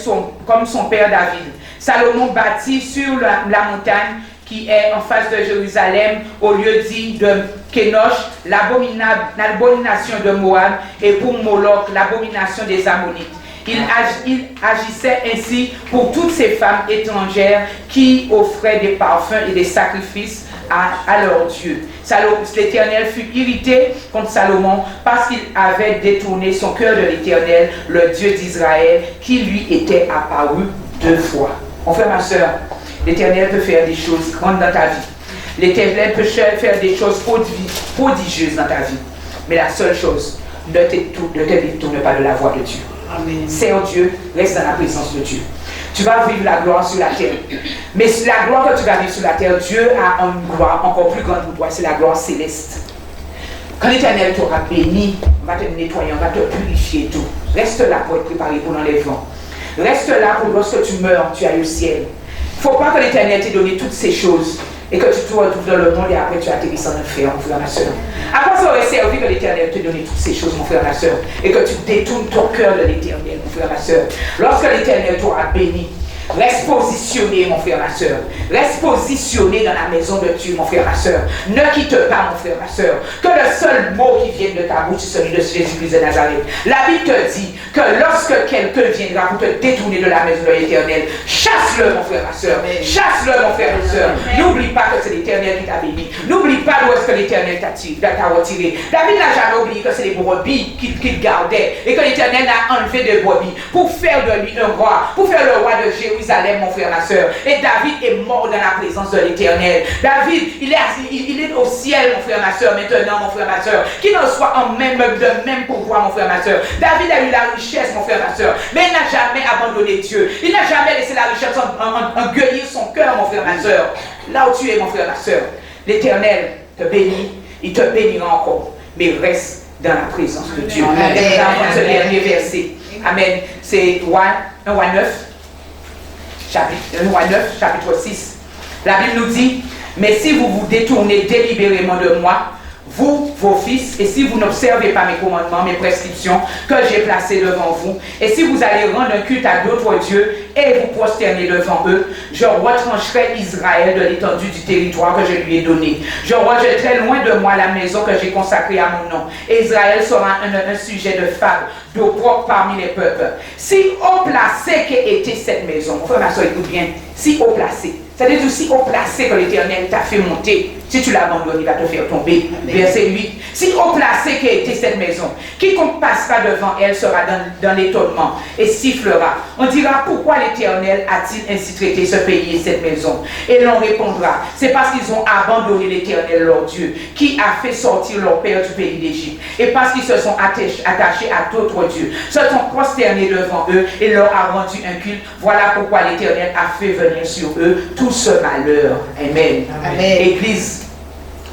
[SPEAKER 1] comme son père David. Salomon bâtit sur la montagne qui est en face de Jérusalem, au lieu dit de Kénosh, l'abomination de Moab, et pour Moloch, l'abomination des Ammonites. Il agissait ainsi pour toutes ces femmes étrangères qui offraient des parfums et des sacrifices à leur Dieu. L'Éternel fut irrité contre Salomon parce qu'il avait détourné son cœur de l'Éternel, le Dieu d'Israël, qui lui était apparu 2 fois. Mon frère, ma soeur, l'Éternel peut faire des choses grandes dans ta vie. L'Éternel peut faire des choses prodigieuses dans ta vie. Mais la seule chose, ne te détourne pas de la voie de Dieu. Amen. Sers Dieu, reste dans la présence de Dieu. Tu vas vivre la gloire sur la terre. Mais la gloire que tu vas vivre sur la terre, Dieu a une gloire encore plus grande pour toi, c'est la gloire céleste. Quand l'Éternel t'aura béni, on va te nettoyer, on va te purifier tout. Reste là pour être préparé pour l'enlèvement. Reste là pour lorsque tu meurs, tu ailles au ciel. Il ne faut pas que l'Éternel t'ait donné toutes ces choses et que tu te retrouves dans le monde et après tu atterrisses en enfer, mon frère, ma soeur. À quoi ça aurait servi que l'Éternel te donne toutes ces choses, mon frère, ma soeur, et que tu détournes ton cœur de l'Éternel, mon frère, ma soeur. Lorsque l'Éternel t'aura béni, reste positionné, mon frère, ma soeur. Reste positionné dans la maison de Dieu, mon frère, ma soeur. Ne quitte pas, mon frère, ma soeur. Que le seul mot qui vienne de ta bouche, c'est celui de Jésus-Christ de Nazareth. La Bible te dit que lorsque quelqu'un viendra pour te détourner de la maison de l'Éternel, chasse-le, mon frère, ma soeur. Chasse-le, mon frère, ma soeur. N'oublie pas que c'est l'Éternel qui t'a béni. N'oublie pas d'où est-ce que l'Éternel t'a retiré. David n'a jamais oublié que c'est les brebis qu'il gardait et que l'Éternel a enlevé des brebis pour faire de lui un roi, pour faire le roi de Jérusalem, mon frère, ma soeur. Et David est mort dans la présence de l'Éternel. David, il est au ciel, mon frère, ma soeur, maintenant, mon frère, ma soeur. Qu'il en soit en même de même pouvoir, mon frère, ma soeur. David a eu la richesse, mon frère, ma soeur, mais il n'a jamais abandonné Dieu. Il n'a jamais laissé la richesse engueulir son cœur, mon frère, ma soeur. Là où tu es, mon frère, ma soeur, l'Éternel te bénit, il te bénira encore, mais reste dans la présence de Dieu. Amen. Dans ce dernier verset. Amen. C'est 1 roi 9. Chapitre 6. La Bible nous dit, mais si vous vous détournez délibérément de moi, vous, vos fils, et si vous n'observez pas mes commandements, mes prescriptions que j'ai placées devant vous, et si vous allez rendre un culte à d'autres dieux et vous prosterner devant eux, je retrancherai Israël de l'étendue du territoire que je lui ai donné. Je rejetterai loin de moi la maison que j'ai consacrée à mon nom. Et Israël sera un sujet de fable, d'opprobre parmi les peuples. Si haut placé qu'était cette maison, mon frère, ma soeur, écoute bien, si haut placé, c'est-à-dire aussi haut placé que l'Éternel t'a fait monter. Si tu l'abandonnes, il va te faire tomber. Verset 8. Si haut placé qu'était cette maison, quiconque passera devant elle sera dans l'étonnement et sifflera. On dira, pourquoi l'Éternel a-t-il ainsi traité ce pays et cette maison? Et l'on répondra, c'est parce qu'ils ont abandonné l'Éternel leur Dieu, qui a fait sortir leur père du pays d'Égypte. Et parce qu'ils se sont attachés à d'autres dieux, se sont prosternés devant eux et leur a rendu un culte. Voilà pourquoi l'Éternel a fait venir sur eux tout ce malheur. Amen. Amen. Église,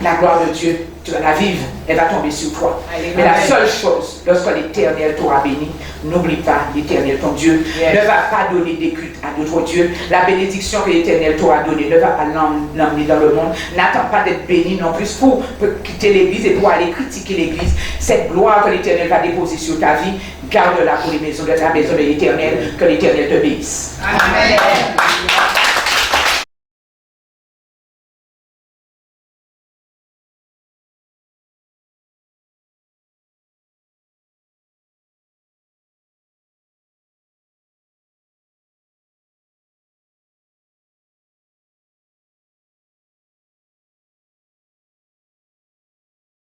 [SPEAKER 1] la gloire de Dieu, tu vas la vivre, elle va tomber sur toi. Amen. Mais la seule chose, lorsque l'Éternel t'aura béni, n'oublie pas l'Éternel, ton Dieu, ne va pas donner des cultes à d'autres dieux. La bénédiction que l'Éternel t'aura donnée ne va pas l'emmener dans le monde. N'attends pas d'être béni non plus pour quitter l'Église et pour aller critiquer l'Église. Cette gloire que l'Éternel va déposer sur ta vie, garde-la pour les maisons de la maison de l'Éternel, que l'Éternel te bénisse. Amen.